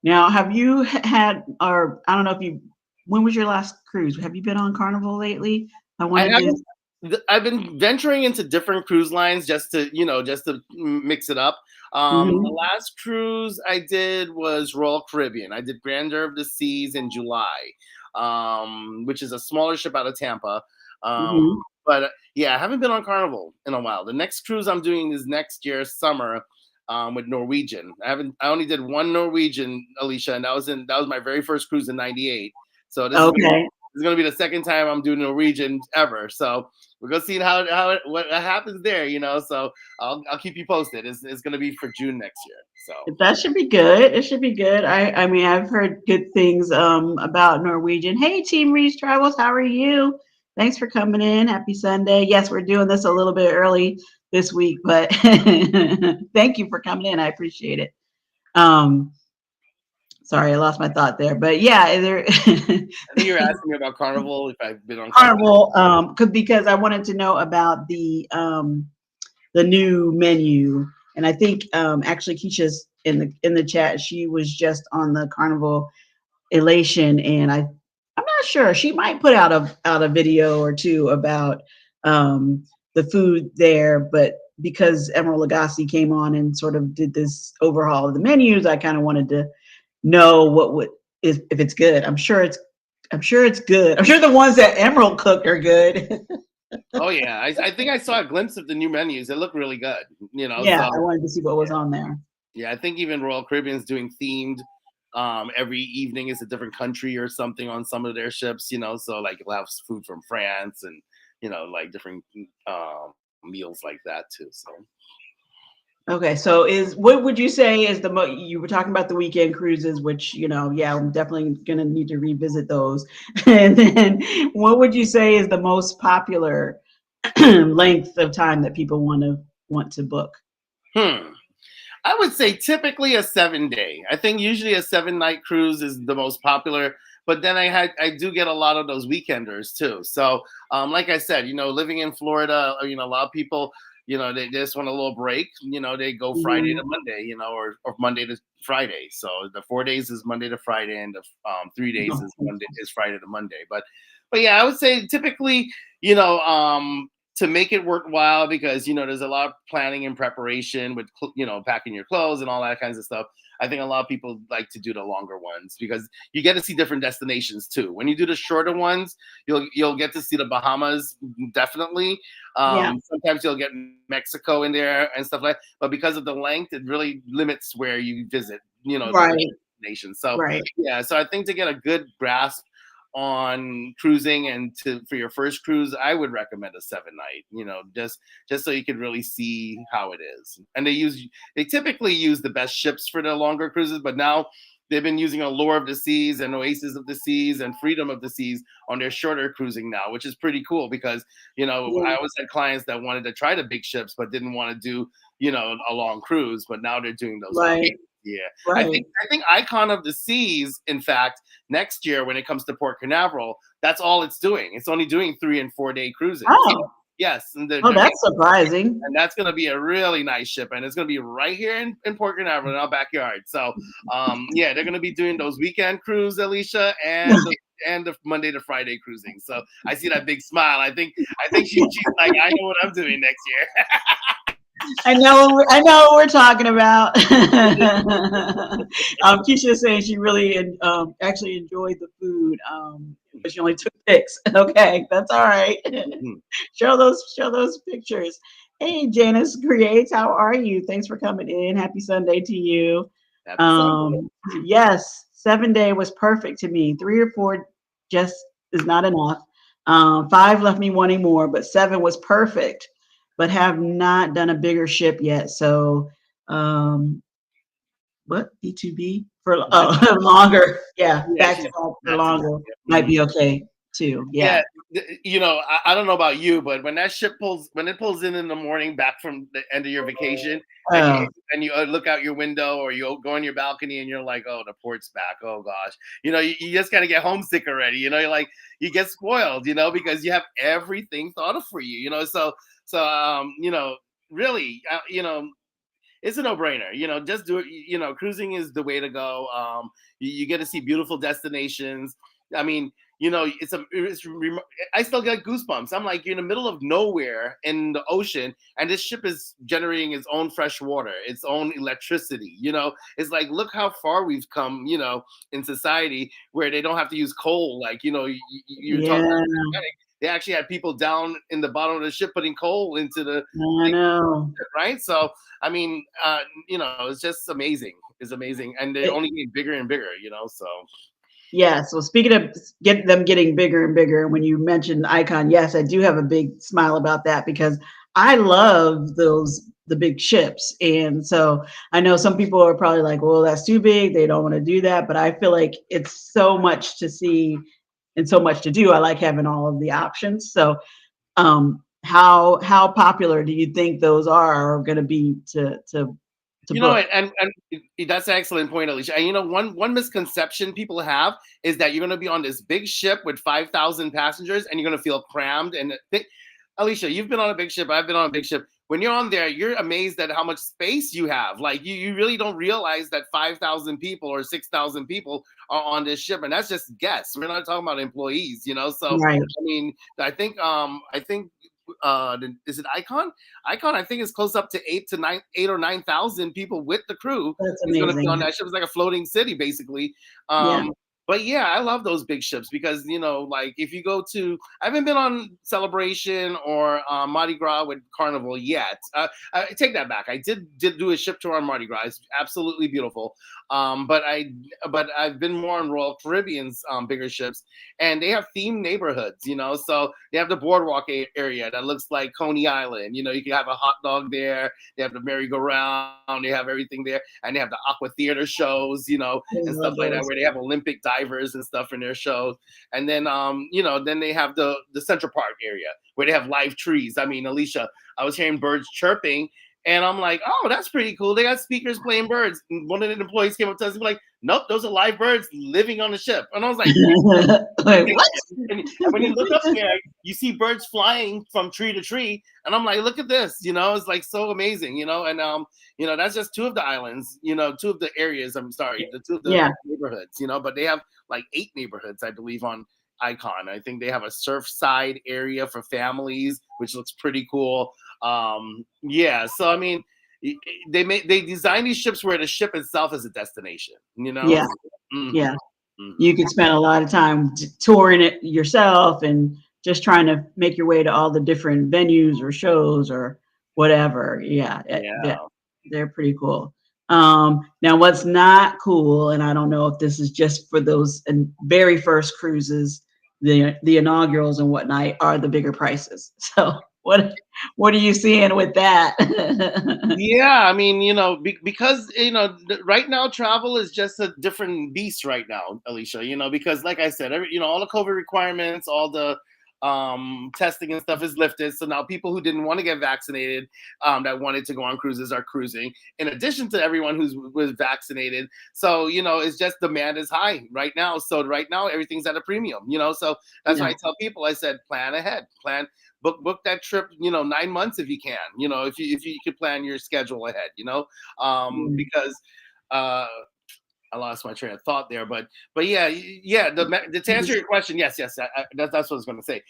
Now, have you had, or I don't know if you, when was your last cruise? Have you been on Carnival lately? I I wanted to. haven't. I've been venturing into different cruise lines just to mix it up. The Mhm, last cruise I did was Royal Caribbean. I did Grandeur of the Seas in July, which is a smaller ship out of Tampa. mhm. But yeah, I haven't been on Carnival in a while. The next cruise I'm doing is next year summer with Norwegian. I only did one Norwegian, Alicia, and that was my very first cruise in '98. So Okay. this is gonna be the second time I'm doing Norwegian ever. So we're gonna see what happens there. So I'll keep you posted. It's gonna be for June next year. So That should be good. It should be good. I mean, I've heard good things about Norwegian. Hey, Team Reach Travels, how are you? Thanks for coming in. Happy Sunday. Yes, we're doing this a little bit early this week, but thank you for coming in. I appreciate it. Um, Sorry, I lost my thought there. But yeah, there I think you were asking me about Carnival, if I've been on Carnival. Carnival, because I wanted to know about the new menu. And I think actually Keisha's in the chat. She was just on the Carnival Elation, and I'm not sure. She might put out a video or two about the food there, but because Emerald Lagasse came on and sort of did this overhaul of the menus, I kind of wanted to know what would is if it's good. I'm sure it's good. I'm sure the ones that Emerald cooked are good. Oh yeah, I think I saw a glimpse of the new menus. It looked really good, you know. Yeah, So I wanted to see what was on there. yeah, I think even Royal Caribbean's doing themed. Every evening is a different country or something on some of their ships, you know. So like you'll have food from France and like different meals like that too. So Okay, so is what would you say is you were talking about the weekend cruises, which yeah, I'm definitely gonna need to revisit those. And then what would you say is the most popular length of time that people want to book? hmm. I would say typically a 7 day. I think usually a 7 night cruise is the most popular. But then I do get a lot of those weekenders too. So like I said, living in Florida, a lot of people, they just want a little break. They go Friday Mhm. to Monday, or Monday to Friday. So the 4 days is Monday to Friday, and the 3 days is Friday to Monday. But yeah, I would say typically, you know, to make it worthwhile, because there's a lot of planning and preparation with packing your clothes and all that kinds of stuff. I think a lot of people like to do the longer ones because you get to see different destinations too. When you do the shorter ones, you'll get to see the Bahamas, definitely. Yeah, Sometimes you'll get Mexico in there and stuff like that. But because of the length, it really limits where you visit, different right, destinations. So right. yeah, so I think to get a good grasp on cruising and for your first cruise, I would recommend a 7 night, just so you can really see how it is. And they typically use the best ships for the longer cruises, but now they've been using Allure of the Seas and Oasis of the Seas and Freedom of the Seas on their shorter cruising now, which is pretty cool because Yeah, I always had clients that wanted to try the big ships but didn't want to do a long cruise, but now they're doing those. right, Yeah, right. I think Icon of the Seas, in fact, next year when it comes to Port Canaveral, that's all it's doing. It's only doing 3 and 4 day cruising. Oh, Yes, and oh, that's surprising. that's going to be a really nice ship, and it's going to be right here in Port Canaveral in our backyard. So, yeah, they're going to be doing those weekend cruise, Alicia, and the Monday to Friday cruising. So I see that big smile. I think she's like, I know what I'm doing next year. I know what we're talking about. Keisha is saying she really actually enjoyed the food, but she only took pics. Okay, that's all right. Show those pictures. Hey, Janice Creates, how are you? Thanks for coming in. Happy Sunday to you. Happy Sunday. Yes, 7 day was perfect to me. 3 or 4 just is not enough. 5 left me wanting more, but 7 was perfect. But have not done a bigger ship yet. So, what B2B for longer? Yeah, Yeah, back to she's back for back to longer might back. be okay too. Yeah. Yeah, I don't know about you, but when that ship when it pulls in the morning back from the end of your vacation, and Oh, you look out your window or you go on your balcony and you're like, oh, the port's back. Oh gosh, you just kind of get homesick already. You're like you get spoiled, because you have everything thought of for you. So really, it's a no-brainer. Just do it. Cruising is the way to go. You get to see beautiful destinations. I mean, I still get goosebumps. I'm like, you're in the middle of nowhere in the ocean, and this ship is generating its own fresh water, its own electricity. It's like, look how far we've come. In society where they don't have to use coal. Like, you're talking yeah, about Titanic. They actually had people down in the bottom of the ship putting coal into the I know. right. So I mean, it's just amazing. It's amazing, and they're It, only getting bigger and bigger. So yeah. So speaking of getting bigger and bigger, when you mentioned Icon, yes, I do have a big smile about that because I love the big ships, and so I know some people are probably like, well, that's too big. They don't want to do that, but I feel like it's so much to see and so much to do. I like having all of the options. So how popular do you think those are going to be to to You know, book. that's an excellent point, Alicia. And you know, one misconception people have is that you're going to be on this big ship with 5,000 passengers and you're going to feel crammed. And Alicia, you've been on a big ship. I've been on a big ship. When you're on there, you're amazed at how much space you have. Like you really don't realize that 5,000 people or 6,000 people are on this ship, and that's just guests. We're not talking about employees, you know. So Right. I mean, I think is it Icon? Icon, I think is close up to 8 or 9,000 people with the crew That's is going to be on amazing. that ship. It's like a floating city, basically. Yeah. But yeah, I love those big ships because you know, like if you go to, I haven't been on Celebration or Mardi Gras with Carnival yet. I take that back. I did do a ship tour on Mardi Gras. It's absolutely beautiful. But I've been more on Royal Caribbean's bigger ships, and they have themed neighborhoods. You know, so they have the boardwalk area that looks like Coney Island. You know, you can have a hot dog there. They have the merry-go-round. They have everything there, and they have the aqua theater shows. You know, I and stuff love like that, those. where they have Olympic divers and stuff in their shows. And then you know, then they have the Central Park area where they have live trees. I mean, Alicia, I was hearing birds chirping, and I'm like, oh, that's pretty cool. They got speakers playing birds. And one of the employees came up to us and be like, nope, those are live birds living on the ship. And I was like, Wait, what? and when you look up there, you see birds flying from tree to tree, and I'm like, look at this, you know, it's like so amazing, you know, and you know, that's just two of the islands, you know, two of the areas. I'm sorry, the two of the Yeah. neighborhoods, you know, but they have like 8 neighborhoods, I believe, on Icon. I think they have a surfside area for families, which looks pretty cool. Yeah, so I mean, they design these ships where the ship itself is a destination, you know. Yeah. Mhm, Yeah. mhm. You could spend a lot of time touring it yourself and just trying to make your way to all the different venues or shows or whatever. Yeah, Yeah. they're pretty cool. Now, what's not cool, and I don't know if this is just for those very first cruises, the inaugurals and whatnot, are the bigger prices. So what are you seeing with that? Yeah, I mean, you know, because you know, right now travel is just a different beast right now, Alicia. You know, because like I said, you know, all the COVID requirements, all the testing and stuff is lifted. So now people who didn't want to get vaccinated, that wanted to go on cruises are cruising. In addition to everyone who's was vaccinated, so you know, it's just demand is high right now. So right now everything's at a premium. You know, so that's why Yeah. I tell people, I said, plan ahead, plan book that trip, you know, 9 months if you can, you know, if you could plan your schedule ahead, you know, Mm. because uh I lost my train of thought there, but yeah, yeah. To answer your question, yes, that's what I was going to say.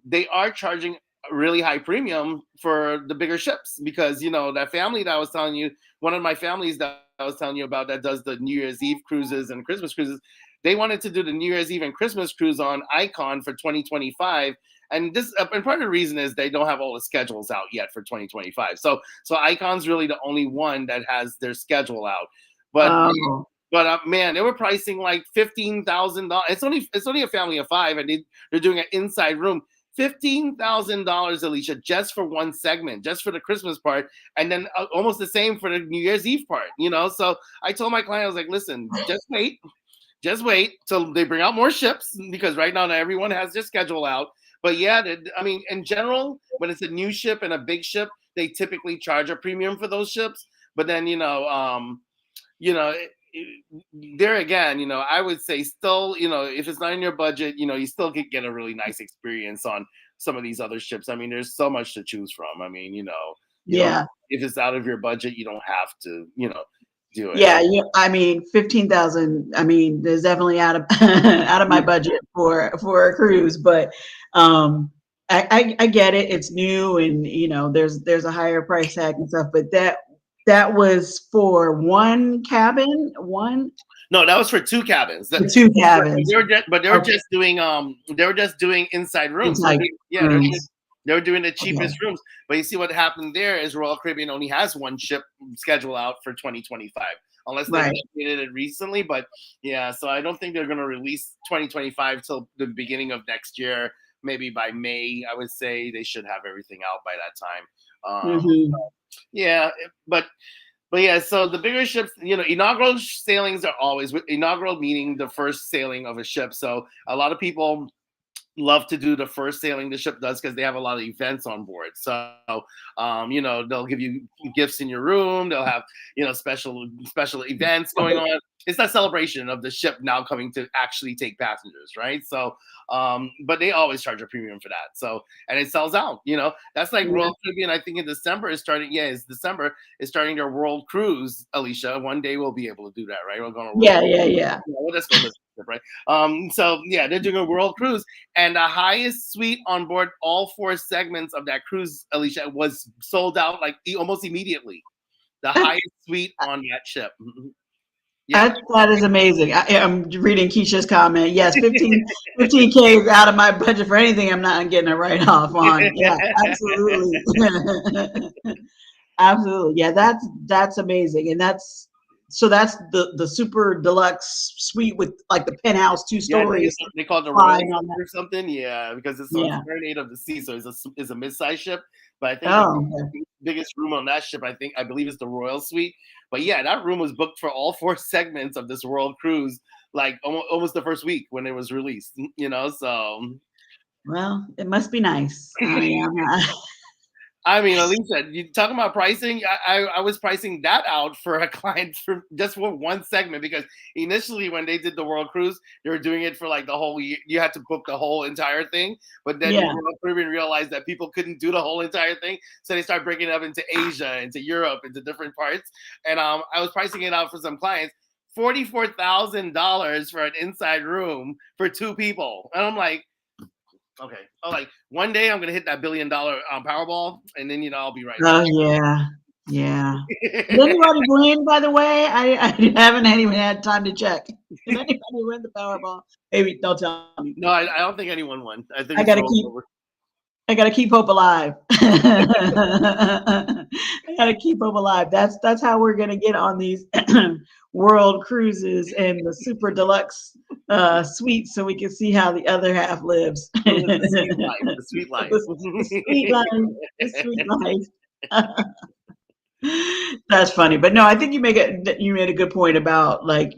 They are charging a really high premium for the bigger ships because you know that family that I was telling you, one of my families that I was telling you about that does the New Year's Eve cruises and Christmas cruises, they wanted to do the New Year's Eve and Christmas cruise on Icon for 2025. And part of the reason is they don't have all the schedules out yet for 2025. So Icon's really the only one that has their schedule out. But Oh, man, they were pricing like $15,000. It's only a family of five, and they're doing an inside room. $15,000, Alicia, just for one segment, just for the Christmas part, and then almost the same for the New Year's Eve part. You know, so I told my client, I was like, listen, just wait till they bring out more ships because right now not everyone has their schedule out. But yeah, I mean, in general, when it's a new ship and a big ship, they typically charge a premium for those ships. But then you know, there again, you know, I would say still, you know, if it's not in your budget, you know, you still could get a really nice experience on some of these other ships. I mean, there's so much to choose from. I mean, you don't yeah. if it's out of your budget, you don't have to, do it. Yeah, yeah. I mean, 15,000, I mean, there's definitely out of out of my budget for a cruise, but I get it. It's new and there's a higher price tag and stuff, but that was for one cabin, one No, that was for two cabins. for two cabins. But they were Okay, just doing inside rooms. inside Yeah, rooms. they were doing the Okay. cheapest rooms. But you see what happened there is Royal Caribbean only has one ship schedule out for 2025, unless they've Right. updated it recently. But yeah, so I don't think they're going to release 2025 till the beginning of next year. Maybe by May, I would say they should have everything out by that time. Hmm. Yeah, but yeah, so the bigger ships, inaugural sailings are always inaugural, meaning the first sailing of a ship. So a lot of people love to do the first sailing the ship does because they have a lot of events on board. So, they'll give you gifts in your room. They'll have, special events going on. It's that celebration of the ship now coming to actually take passengers, right? So, but they always charge a premium for that. So, and it sells out. That's like Yeah. Royal Caribbean. I think in December is starting. Yeah, it's December is starting their world cruise. Alicia, one day we'll be able to do that, right? We're going to Yeah, yeah, yeah. we'll just go listen to it, right? So yeah, they're doing a world cruise, and the highest suite on board all 4 segments of that cruise, Alicia, was sold out like almost immediately. The highest suite on that ship. Yeah. That is amazing. I'm reading Keisha's comment. Yes, 15K is out of my budget for anything I'm not getting a write off on. Yeah, absolutely. Absolutely. Yeah, that's amazing. And that's the super deluxe suite with like the penthouse 2 Yeah, I think stories. they call it the Royal Flying on that. or something. Yeah, because it's Yeah. Serenade of the Sea, so it's a mid-sized ship. But I think Oh, the okay. biggest room on that ship, I believe, is the Royal Suite. But yeah, that room was booked for all 4 segments of this world cruise, like almost the first week when it was released. So Well, it must be nice. I mean, I'm not, I mean, Alicia, you talking about pricing? I was pricing that out for a client for just for 1 segment because initially when they did the World Cruise, they were doing it for like the whole year. You had to book the whole entire thing, but then yeah. Royal Caribbean realized that people couldn't do the whole entire thing, so they started breaking it up into Asia, into Europe, into different parts. And I was pricing it out for some clients. $44,000 for an inside room for 2 people, and I'm like, okay. Oh, like one day I'm gonna hit that $1 billion Powerball, and then I'll be right Oh yeah. Yeah. Did anybody win, by the way? I haven't even had time to check. Did anybody win the Powerball? Maybe don't tell me. No, I don't think anyone won. I think I it's gotta rolled keep over. I gotta keep hope alive. I gotta keep hope alive. That's how we're gonna get on these world cruises and the super deluxe suites so we can see how the other half lives. The sweet life. The sweet life. The sweet life. The sweet life. That's funny. But no, I think you made a good point about like,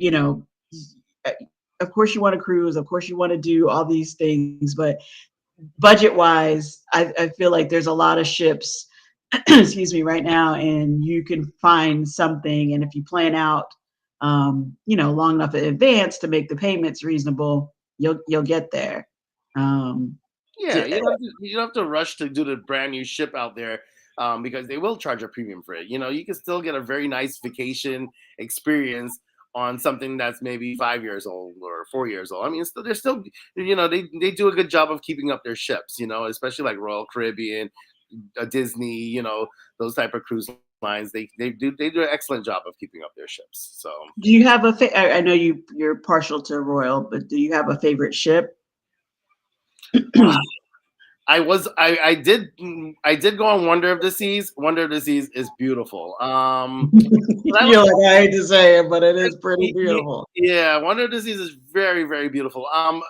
of course you want to cruise, of course you want to do all these things, but budget wise, I feel like there's a lot of ships, excuse me, right now, and you can find something. And if you plan out, long enough in advance to make the payments reasonable, you'll get there. Yeah, To- you don't have to rush to do the brand new ship out there, because they will charge a premium for it. You can still get a very nice vacation experience on something that's maybe 5 years old or 4 years old. I mean, they're still, they do a good job of keeping up their ships. Especially like Royal Caribbean, Disney. Those type of cruise lines. They do an excellent job of keeping up their ships. So. do you have I know you're partial to Royal, but do you have a favorite ship? I did go on Wonder of the Seas. Wonder of the Seas is beautiful. You're like, I hate to say it, but it is pretty beautiful. Yeah, Wonder of the Seas is very, very beautiful. I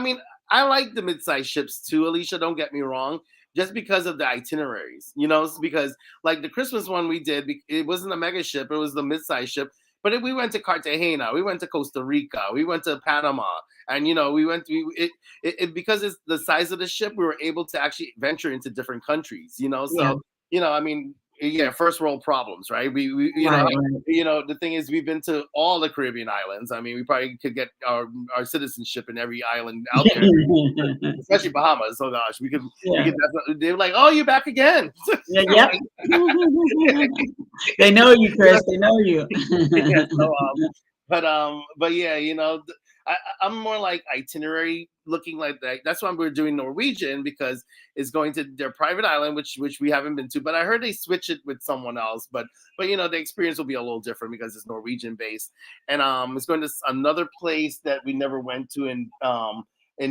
mean, I like the mid-sized ships too, Alicia. Don't get me wrong. Just because of the itineraries, because like the Christmas one we did, it wasn't a mega ship; it was the mid-sized ship. But we went to Cartagena, we went to Costa Rica, we went to Panama, and we went. Because it's the size of the ship, we were able to actually venture into different countries. Yeah. I mean, yeah, first world problems, right? We Right, the thing is, we've been to all the Caribbean islands. I mean, we probably could get our citizenship in every island out there, right. especially Bahamas. So gosh, we could Yeah. definitely. They were like, "Oh, you're back again." Yeah, yep. They know you, Chris. They know you. Yeah, so, but yeah, I'm more like itinerary looking like that. That's why we're doing Norwegian, because it's going to their private island, which we haven't been to. But I heard they switch it with someone else. But the experience will be a little different because it's Norwegian based, and it's going to another place that we never went to in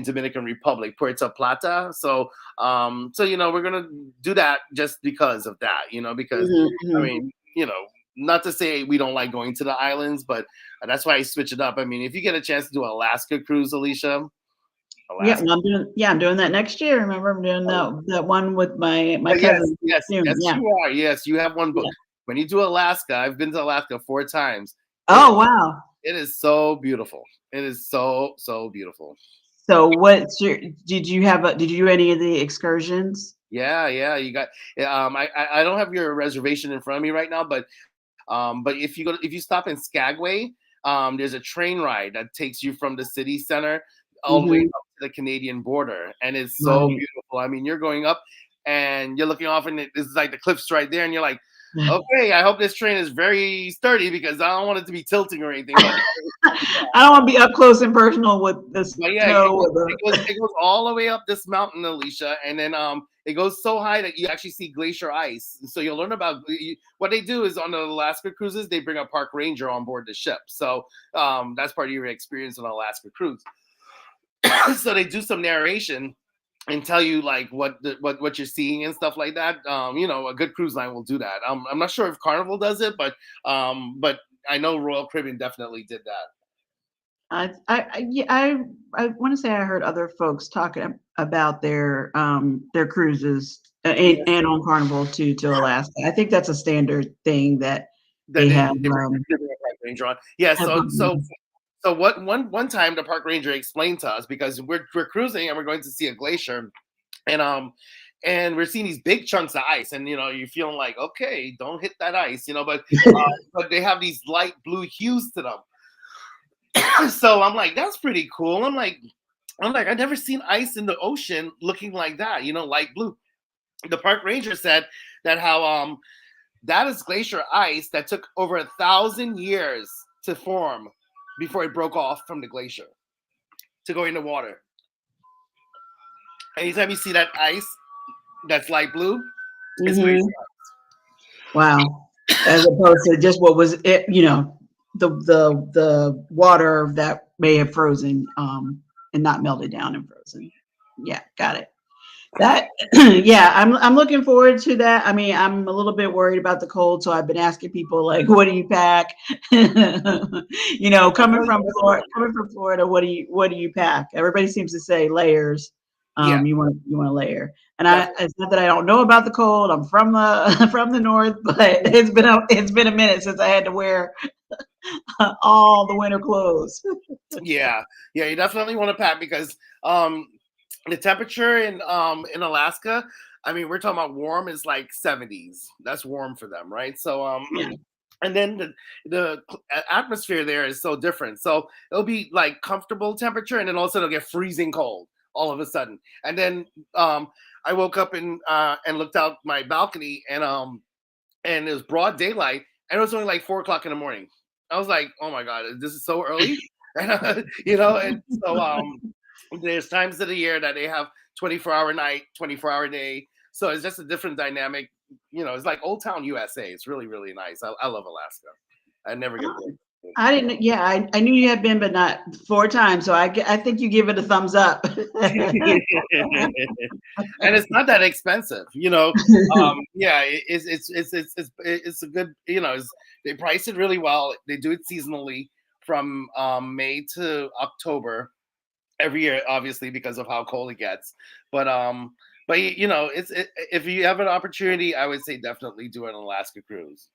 Dominican Republic, Puerto Plata. So we're gonna do that just because of that, because I mean, not to say we don't like going to the islands, but that's why I switch it up. I mean, if you get a chance to do Alaska cruise, Alicia, Yeah, Alaska. well, I'm doing that next year. Remember, I'm doing that one with my Yes, cousin. yes, Soon. yes, Yeah. you are. Yes, you have one book. Yeah. When you do Alaska, I've been to Alaska 4 times. Oh wow. It is so beautiful. It is so beautiful. So what's your, did you do any of the excursions? Yeah. You got. I don't have your reservation in front of me right now, but if you stop in Skagway, there's a train ride that takes you from the city center all the way Hmm. up to the Canadian border, and it's so Right. beautiful. I mean, you're going up, and you're looking off, and it's like the cliffs right there, and you're like, okay, I hope this train is very sturdy because I don't want it to be tilting or anything. But I don't want to be up close and personal with the But yeah, snow or the. it goes all the way up this mountain, Alicia, and then it goes so high that you actually see glacier ice. So you'll learn about what they do is on the Alaska cruises they bring a park ranger on board the ship. So that's part of your experience on an Alaska cruise. So they do some narration and tell you like what you're seeing and stuff like that. A good cruise line will do that. I'm not sure if Carnival does it, but I know Royal Caribbean definitely did that. Yeah, I want to say I heard other folks talking about their cruises and on Carnival to Alaska. I think that's a standard thing that That they they, have. they bring a park ranger on. Yeah, Have so what one time the park ranger explained to us because we're cruising and we're going to see a glacier and we're seeing these big chunks of ice and you're feeling like okay don't hit that ice but they have these light blue hues to them. So I'm like that's pretty cool. I'm like I've never seen ice in the ocean looking like that, light blue. The park ranger said that how that is glacier ice that took over 1,000 years to form before it broke off from the glacier to go into water. Anytime you see that ice that's light blue, it's glacier. Mhm. Wow. As opposed to just what was it, the water that may have frozen and not melted down and frozen. Yeah, got it. That yeah, I'm looking forward to that. I mean, I'm a little bit worried about the cold, so I've been asking people like, what do you pack? Coming from Florida, what do you pack? Everybody seems to say layers. Yeah, You want to layer. And definitely. it's not that I don't know about the cold. I'm from the from the north, but it's been a minute since I had to wear all the winter clothes. Yeah. You definitely want to pack because the temperature in Alaska, I mean, we're talking about warm is like 70s. That's warm for them, right? So Yeah. and then the atmosphere there is so different. So it'll be like comfortable temperature, and then all of a sudden it'll get freezing cold all of a sudden. And then I woke up and looked out my balcony, and it was broad daylight, and it was only like 4 o'clock in the morning. I was like, oh my god, this is so early, And so there's times of the year that they have 24-hour night, 24-hour day. So it's just a different dynamic. It's like Old Town USA. It's really, really nice. I love Alaska. I never get bored. I didn't. Yeah, I knew you had been, but not 4 times. So I think you give it a thumbs up. And it's not that expensive. Yeah, it's a good. They price it really well. They do it seasonally from May to October every year, obviously because of how cold it gets. But if you have an opportunity, I would say definitely do an Alaska cruise.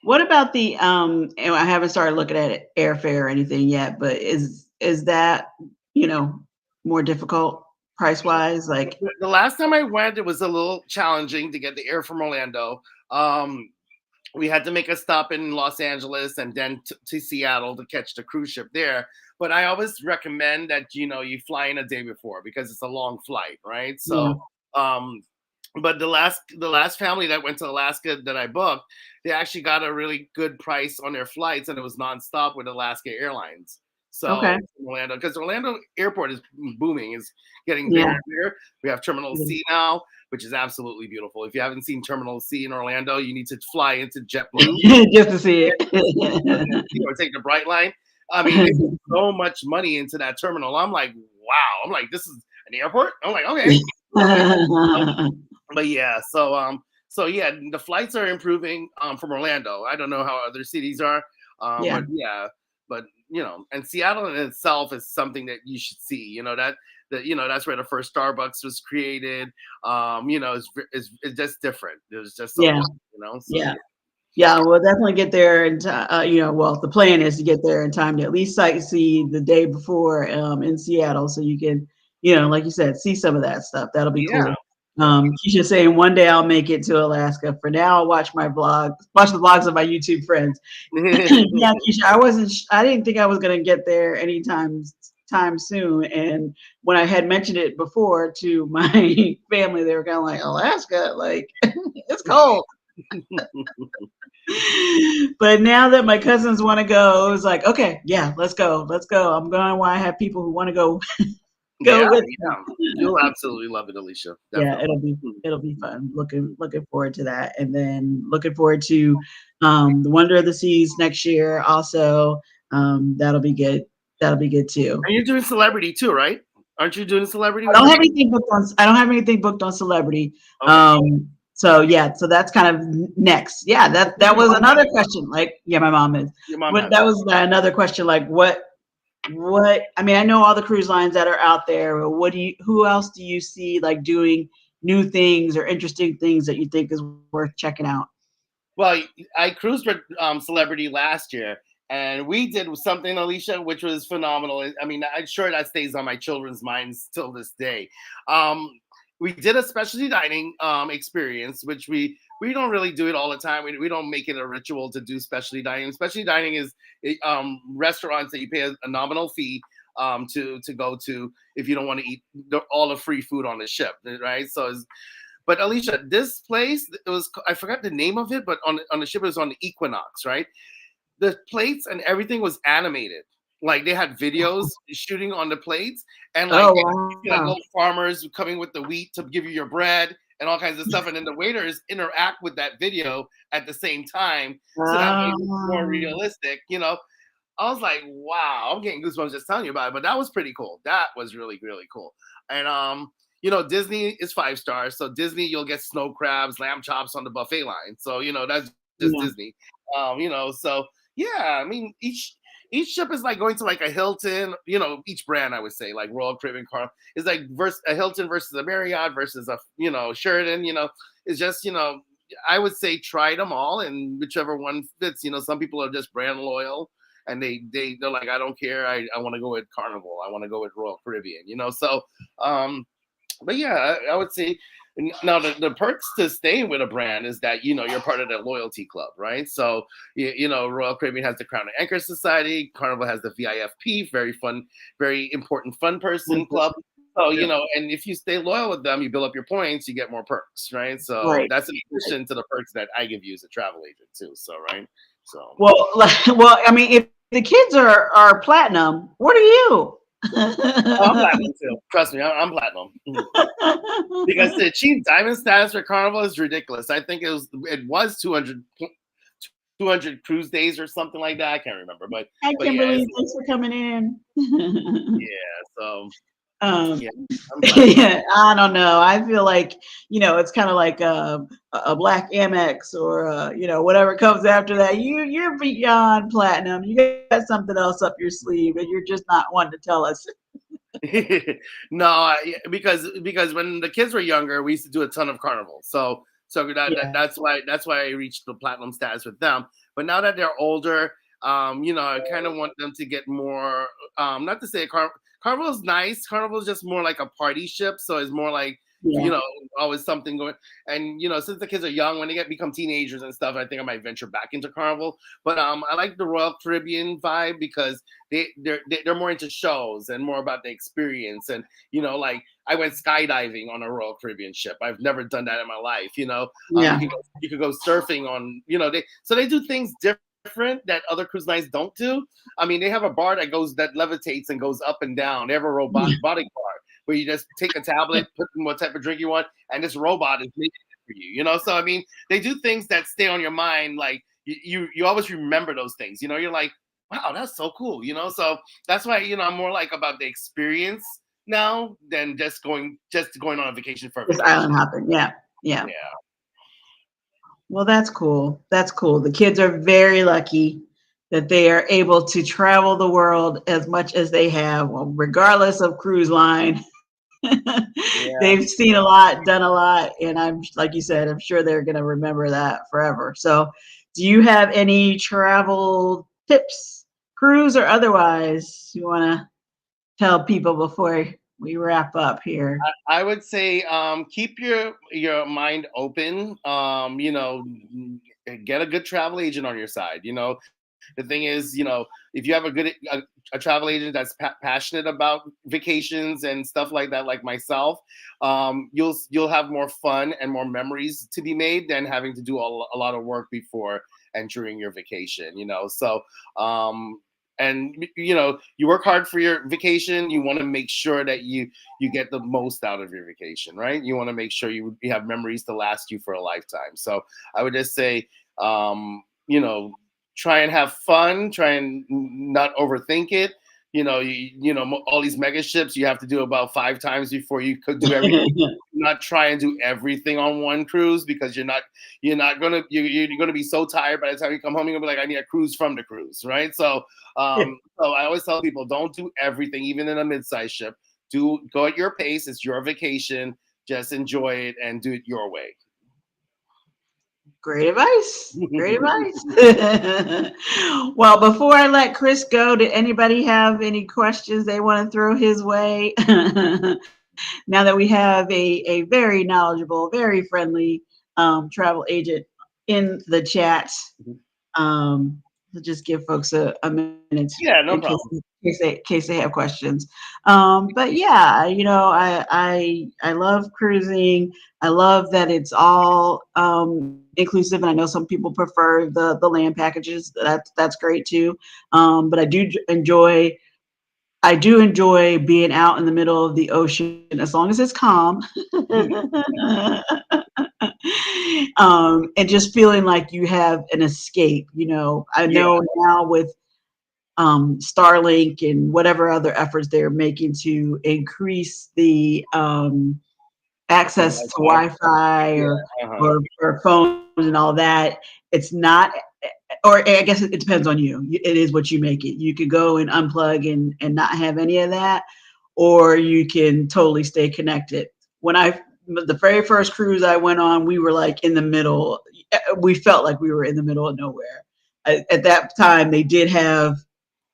What about and I haven't started looking at airfare or anything yet, but is that, you know, more difficult price wise? Like, The last time I went, it was a little challenging to get the air from Orlando. We had to make a stop in Los Angeles and then to Seattle to catch the cruise ship there. But I always recommend that you fly in a day before because it's a long flight, right? yeah, So, but the last family that went to Alaska that I booked, they actually got a really good price on their flights, and it was nonstop with Alaska Airlines. So okay, Orlando, because Orlando Airport is booming, is getting bigger yeah, and bigger. We have Terminal C now, which is absolutely beautiful. If you haven't seen Terminal C in Orlando, you need to fly into JetBlue just to see or take the Bright Line. I mean, they put so much money into that terminal. I'm like, wow. I'm like, this is an airport. I'm like, okay. it. But yeah, so yeah, the flights are improving from Orlando. I don't know how other cities are, Yeah, but yeah, but and Seattle in itself is something that you should see. That's where the first Starbucks was created. It's just different. There's just yeah, something. So yeah. Yeah, we'll definitely get there, and well, the plan is to get there in time to at least sightsee the day before in Seattle, so you can like you said, see some of that stuff. That'll be Yeah. cool. Keisha saying one day I'll make it to Alaska. For now, I'll watch the vlogs of my YouTube friends. Yeah, Keisha, I didn't think I was gonna get there anytime time soon. And when I had mentioned it before to my family, they were kind of like, Alaska, like it's cold. But now that my cousins want to go, it was like, okay, yeah, let's go. I'm going why I have people who want to go Yeah, with me. yeah. You'll absolutely love it, Alicia. Yeah, Definitely. it'll be fun. Looking forward to that, and then looking forward to the Wonder of the Seas next year. Also, that'll be good. That'll be good too. And you're doing celebrity too, right? Aren't you doing celebrity? I don't have anything booked on. I don't have anything booked on Celebrity. Okay. So yeah, so that's kind of next. Yeah, that was another question. Like, yeah, my mom is. Your mom But has that it. was another question. Like, what? I mean, I know all the cruise lines that are out there. But who else do you see like doing new things or interesting things that you think is worth checking out? Well, I cruised for Celebrity last year, and we did something, Alicia, which was phenomenal. I mean, I'm sure that stays on my children's minds till this day. Um, we did a specialty dining experience, which we don't really do it all the time. We don't make it a ritual to do specialty dining. Specialty dining is restaurants that you pay a nominal fee to go to if you don't want to eat all the free food on the ship, right? But Alicia, this place, it was, I forgot the name of it, but on the ship it was on the Equinox, right? The plates and everything was animated. Like they had videos shooting on the plates, and like Oh you see, like wow! little farmers coming with the wheat to give you your bread and all kinds of stuff, and then the waiters interact with that video at the same time, so that way it's more realistic. I was like, wow, I'm getting goosebumps just telling you about it. But that was pretty cool. That was really, really cool. And Disney is 5 stars. So Disney, you'll get snow crabs, lamb chops on the buffet line. So that's just Yeah. Disney. So yeah, I mean each ship is like going to like a Hilton, each brand I would say, like Royal Caribbean Carnival is like a Hilton versus a Marriott versus a Sheraton, it's just I would say try them all and whichever one fits. Some people are just brand loyal and they're like, I don't care. I want to go with Carnival. I want to go with Royal Caribbean, So, but yeah, I would say now the perks to staying with a brand is that, you're part of the loyalty club, right? So, Royal Caribbean has the Crown and Anchor Society. Carnival has the VIFP, very fun, very important fun person club. So, and if you stay loyal with them, you build up your points, you get more perks, right? So Right. that's in addition to the perks that I give you as a travel agent too. So, right. So, Well, I mean, if the kids are platinum, what are you? oh, I'm platinum too. Trust me, I'm platinum. Because to achieve diamond status for Carnival is ridiculous. I think it was 200 cruise days or something like that. I can't remember, but Hi, yeah, Kimberly. Thanks for coming in. yeah. So Um, yeah, I'm platinum. yeah, I don't know. I feel like, it's kind of like a black Amex or whatever comes after that. You're beyond platinum. You got something else up your sleeve, and you're just not wanting to tell us. No, because when the kids were younger, we used to do a ton of Carnival. So Yeah, that's why I reached the platinum status with them. But now that they're older, I kind of want them to get more. Not to say Carnival is nice. Carnival is just more like a party ship, so it's more like yeah, always something going. And since the kids are young, when they become teenagers and stuff, I think I might venture back into Carnival. But I like the Royal Caribbean vibe because they're more into shows and more about the experience. And like I went skydiving on a Royal Caribbean ship. I've never done that in my life. yeah, You could go surfing on. They do things different that other cruise lines don't do. I mean, they have a bar that levitates and goes up and down. They have a robotic bar where you just take a tablet, put in what type of drink you want, and this robot is making it for you. So I mean, they do things that stay on your mind. Like you always remember those things. You're like, wow, that's so cool. So that's why I'm more like about the experience now than just going on a vacation for a this vacation. island hopping. Yeah, yeah. Yeah. Well, that's cool. That's cool. The kids are very lucky that they are able to travel the world as much as they have, well, regardless of cruise line. Yeah. They've seen a lot, done a lot, and I'm like you said, I'm sure they're going to remember that forever. So, do you have any travel tips, cruise or otherwise, you want to tell people before we wrap up here? I would say keep your mind open. Get a good travel agent on your side. The thing is, if you have a travel agent that's passionate about vacations and stuff like that, like myself, you'll have more fun and more memories to be made than having to do a lot of work before and during your vacation. So and you work hard for your vacation. You want to make sure that you get the most out of your vacation, right? You want to make sure you have memories to last you for a lifetime. So I would just say, try and have fun, try and not overthink it. All these mega ships you have to do about 5 times before you could do everything. Not try and do everything on one cruise, because you're gonna be so tired by the time you come home. You're gonna be like, I need a cruise from the cruise, right? So I always tell people, don't do everything, even in a mid-sized ship. Go at your pace. It's your vacation. Just enjoy it and do it your way. Great advice. Great advice. Well, before I let Chris go, did anybody have any questions they want to throw his way? Now that we have a very knowledgeable, very friendly travel agent in the chat, to just give folks a minute Yeah, no in case, problem. in case they have questions. But yeah, I love cruising. I love that it's all inclusive, and I know some people prefer the land packages. That's great too. But I do enjoy being out in the middle of the ocean as long as it's calm. And just feeling like you have an escape. I Yeah, know now with Starlink and whatever other efforts they're making to increase the access to Wi-Fi yeah, or, uh-huh. or phones and all that. It's not, or I guess it depends on you. It is what you make it. You could go and unplug and not have any of that, or you can totally stay connected. The very first cruise I went on, we were like in the middle. We felt like we were in the middle of nowhere. At that time, they did have,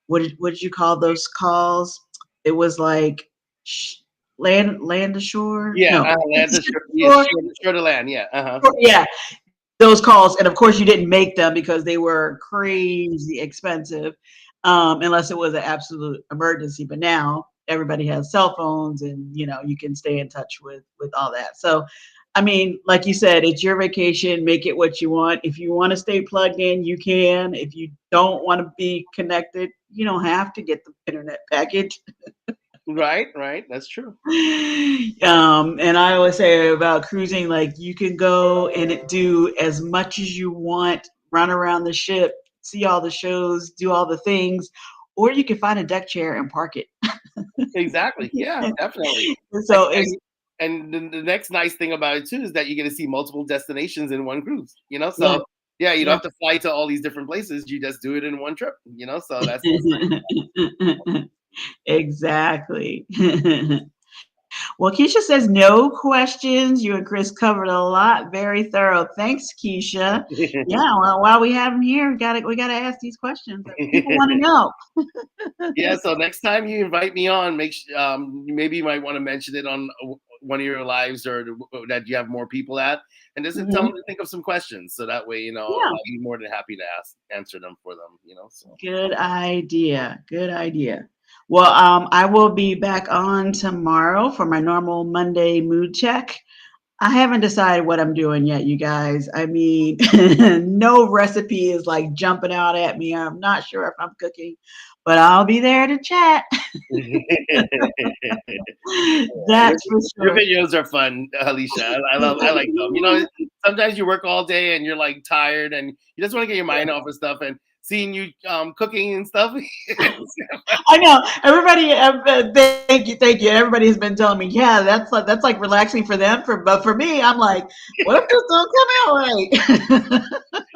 what did you call those calls? It was like land to shore. Yeah, No, land to shore, yeah, shore. shore to land, yeah, uh-huh. Yeah, those calls, and of course you didn't make them because they were crazy expensive, unless it was an absolute emergency. But now everybody has cell phones, and you can stay in touch with all that. So I mean, like you said, it's your vacation. Make it what you want. If you want to stay plugged in, you can. If you don't want to be connected, you don't have to get the internet package. Right, that's true. And I always say about cruising, like you can go and do as much as you want, run around the ship, see all the shows, do all the things, or you can find a deck chair and park it. Exactly, yeah, definitely. And So it's and the next nice thing about it too is that you get to see multiple destinations in one cruise, yeah, so yeah, you don't yeah. have to fly to all these different places. You just do it in one trip, so that's what's Exactly. Well, Keisha says no questions. You and Chris covered a lot. Very thorough. Thanks, Keisha. nice. Yeah, well, while we have him here, we gotta ask these questions that people want to know. Yeah, so next time you invite me on, maybe you might want to mention it on one of your lives, or that you have more people at, and just tell them Mhm. to think of some questions, so that way Yeah, I'll be more than happy to answer them for them. So good idea. Good idea. Well, I will be back on tomorrow for my normal Monday mood check. I haven't decided what I'm doing yet, you guys. I mean, no recipe is like jumping out at me. I'm not sure if I'm cooking, but I'll be there to chat. your, That's for your sure. videos are fun, Alicia. I like them. Sometimes you work all day and you're like tired and you just want to get your mind off of stuff, and seeing you cooking and stuff. I know everybody. Thank you. Everybody has been telling me, yeah, that's like relaxing for them. But for me, I'm like, what if this don't come out right?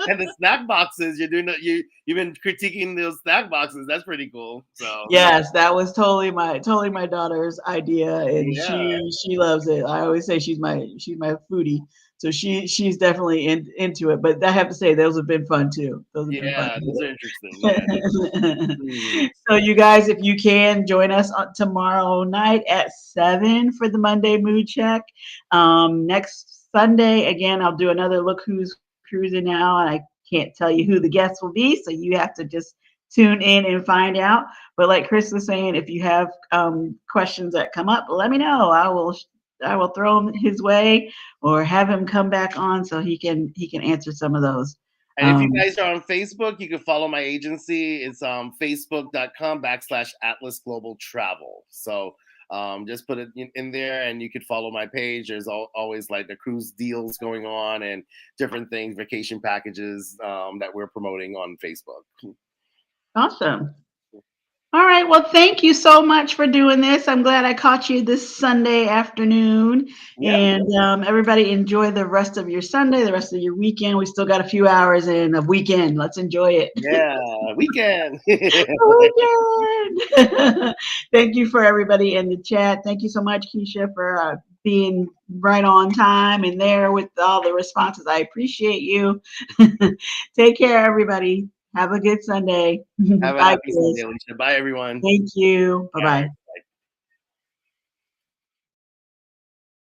And the snack boxes, you've been critiquing those snack boxes. That's pretty cool. So Yes, that was totally my daughter's idea, and yeah, she loves it. I always say she's my foodie. So she's definitely into it. But I have to say, those have been fun too. Those have been fun Yeah, those too. are interesting. Yeah. Mm. So you guys, if you can join us on tomorrow night at 7 for the Monday mood check. Next Sunday, again, I'll do another look who's cruising now, and I can't tell you who the guests will be, so you have to just tune in and find out. But like Chris was saying, if you have questions that come up, let me know. I will throw them his way or have him come back on so he can answer some of those. And if you Um, guys are on Facebook, you can follow my agency. It's facebook.com/Atlas Global Travel. So just put it in there and you could follow my page. There's always like the cruise deals going on and different things, vacation packages that we're promoting on Facebook. awesome. All right. Well, thank you so much for doing this. I'm glad I caught you this Sunday afternoon. Yeah, And everybody enjoy the rest of your Sunday, the rest of your weekend. We still got a few hours in of weekend. Let's enjoy it. yeah, weekend. Weekend. Thank you for everybody in the chat. Thank you so much, Keisha, for being right on time and there with all the responses. I appreciate you. Take care, everybody. Have a good Sunday. Have a Bye, happy Sunday, Chris. Alicia. Bye, everyone. Thank you. Bye All right. bye.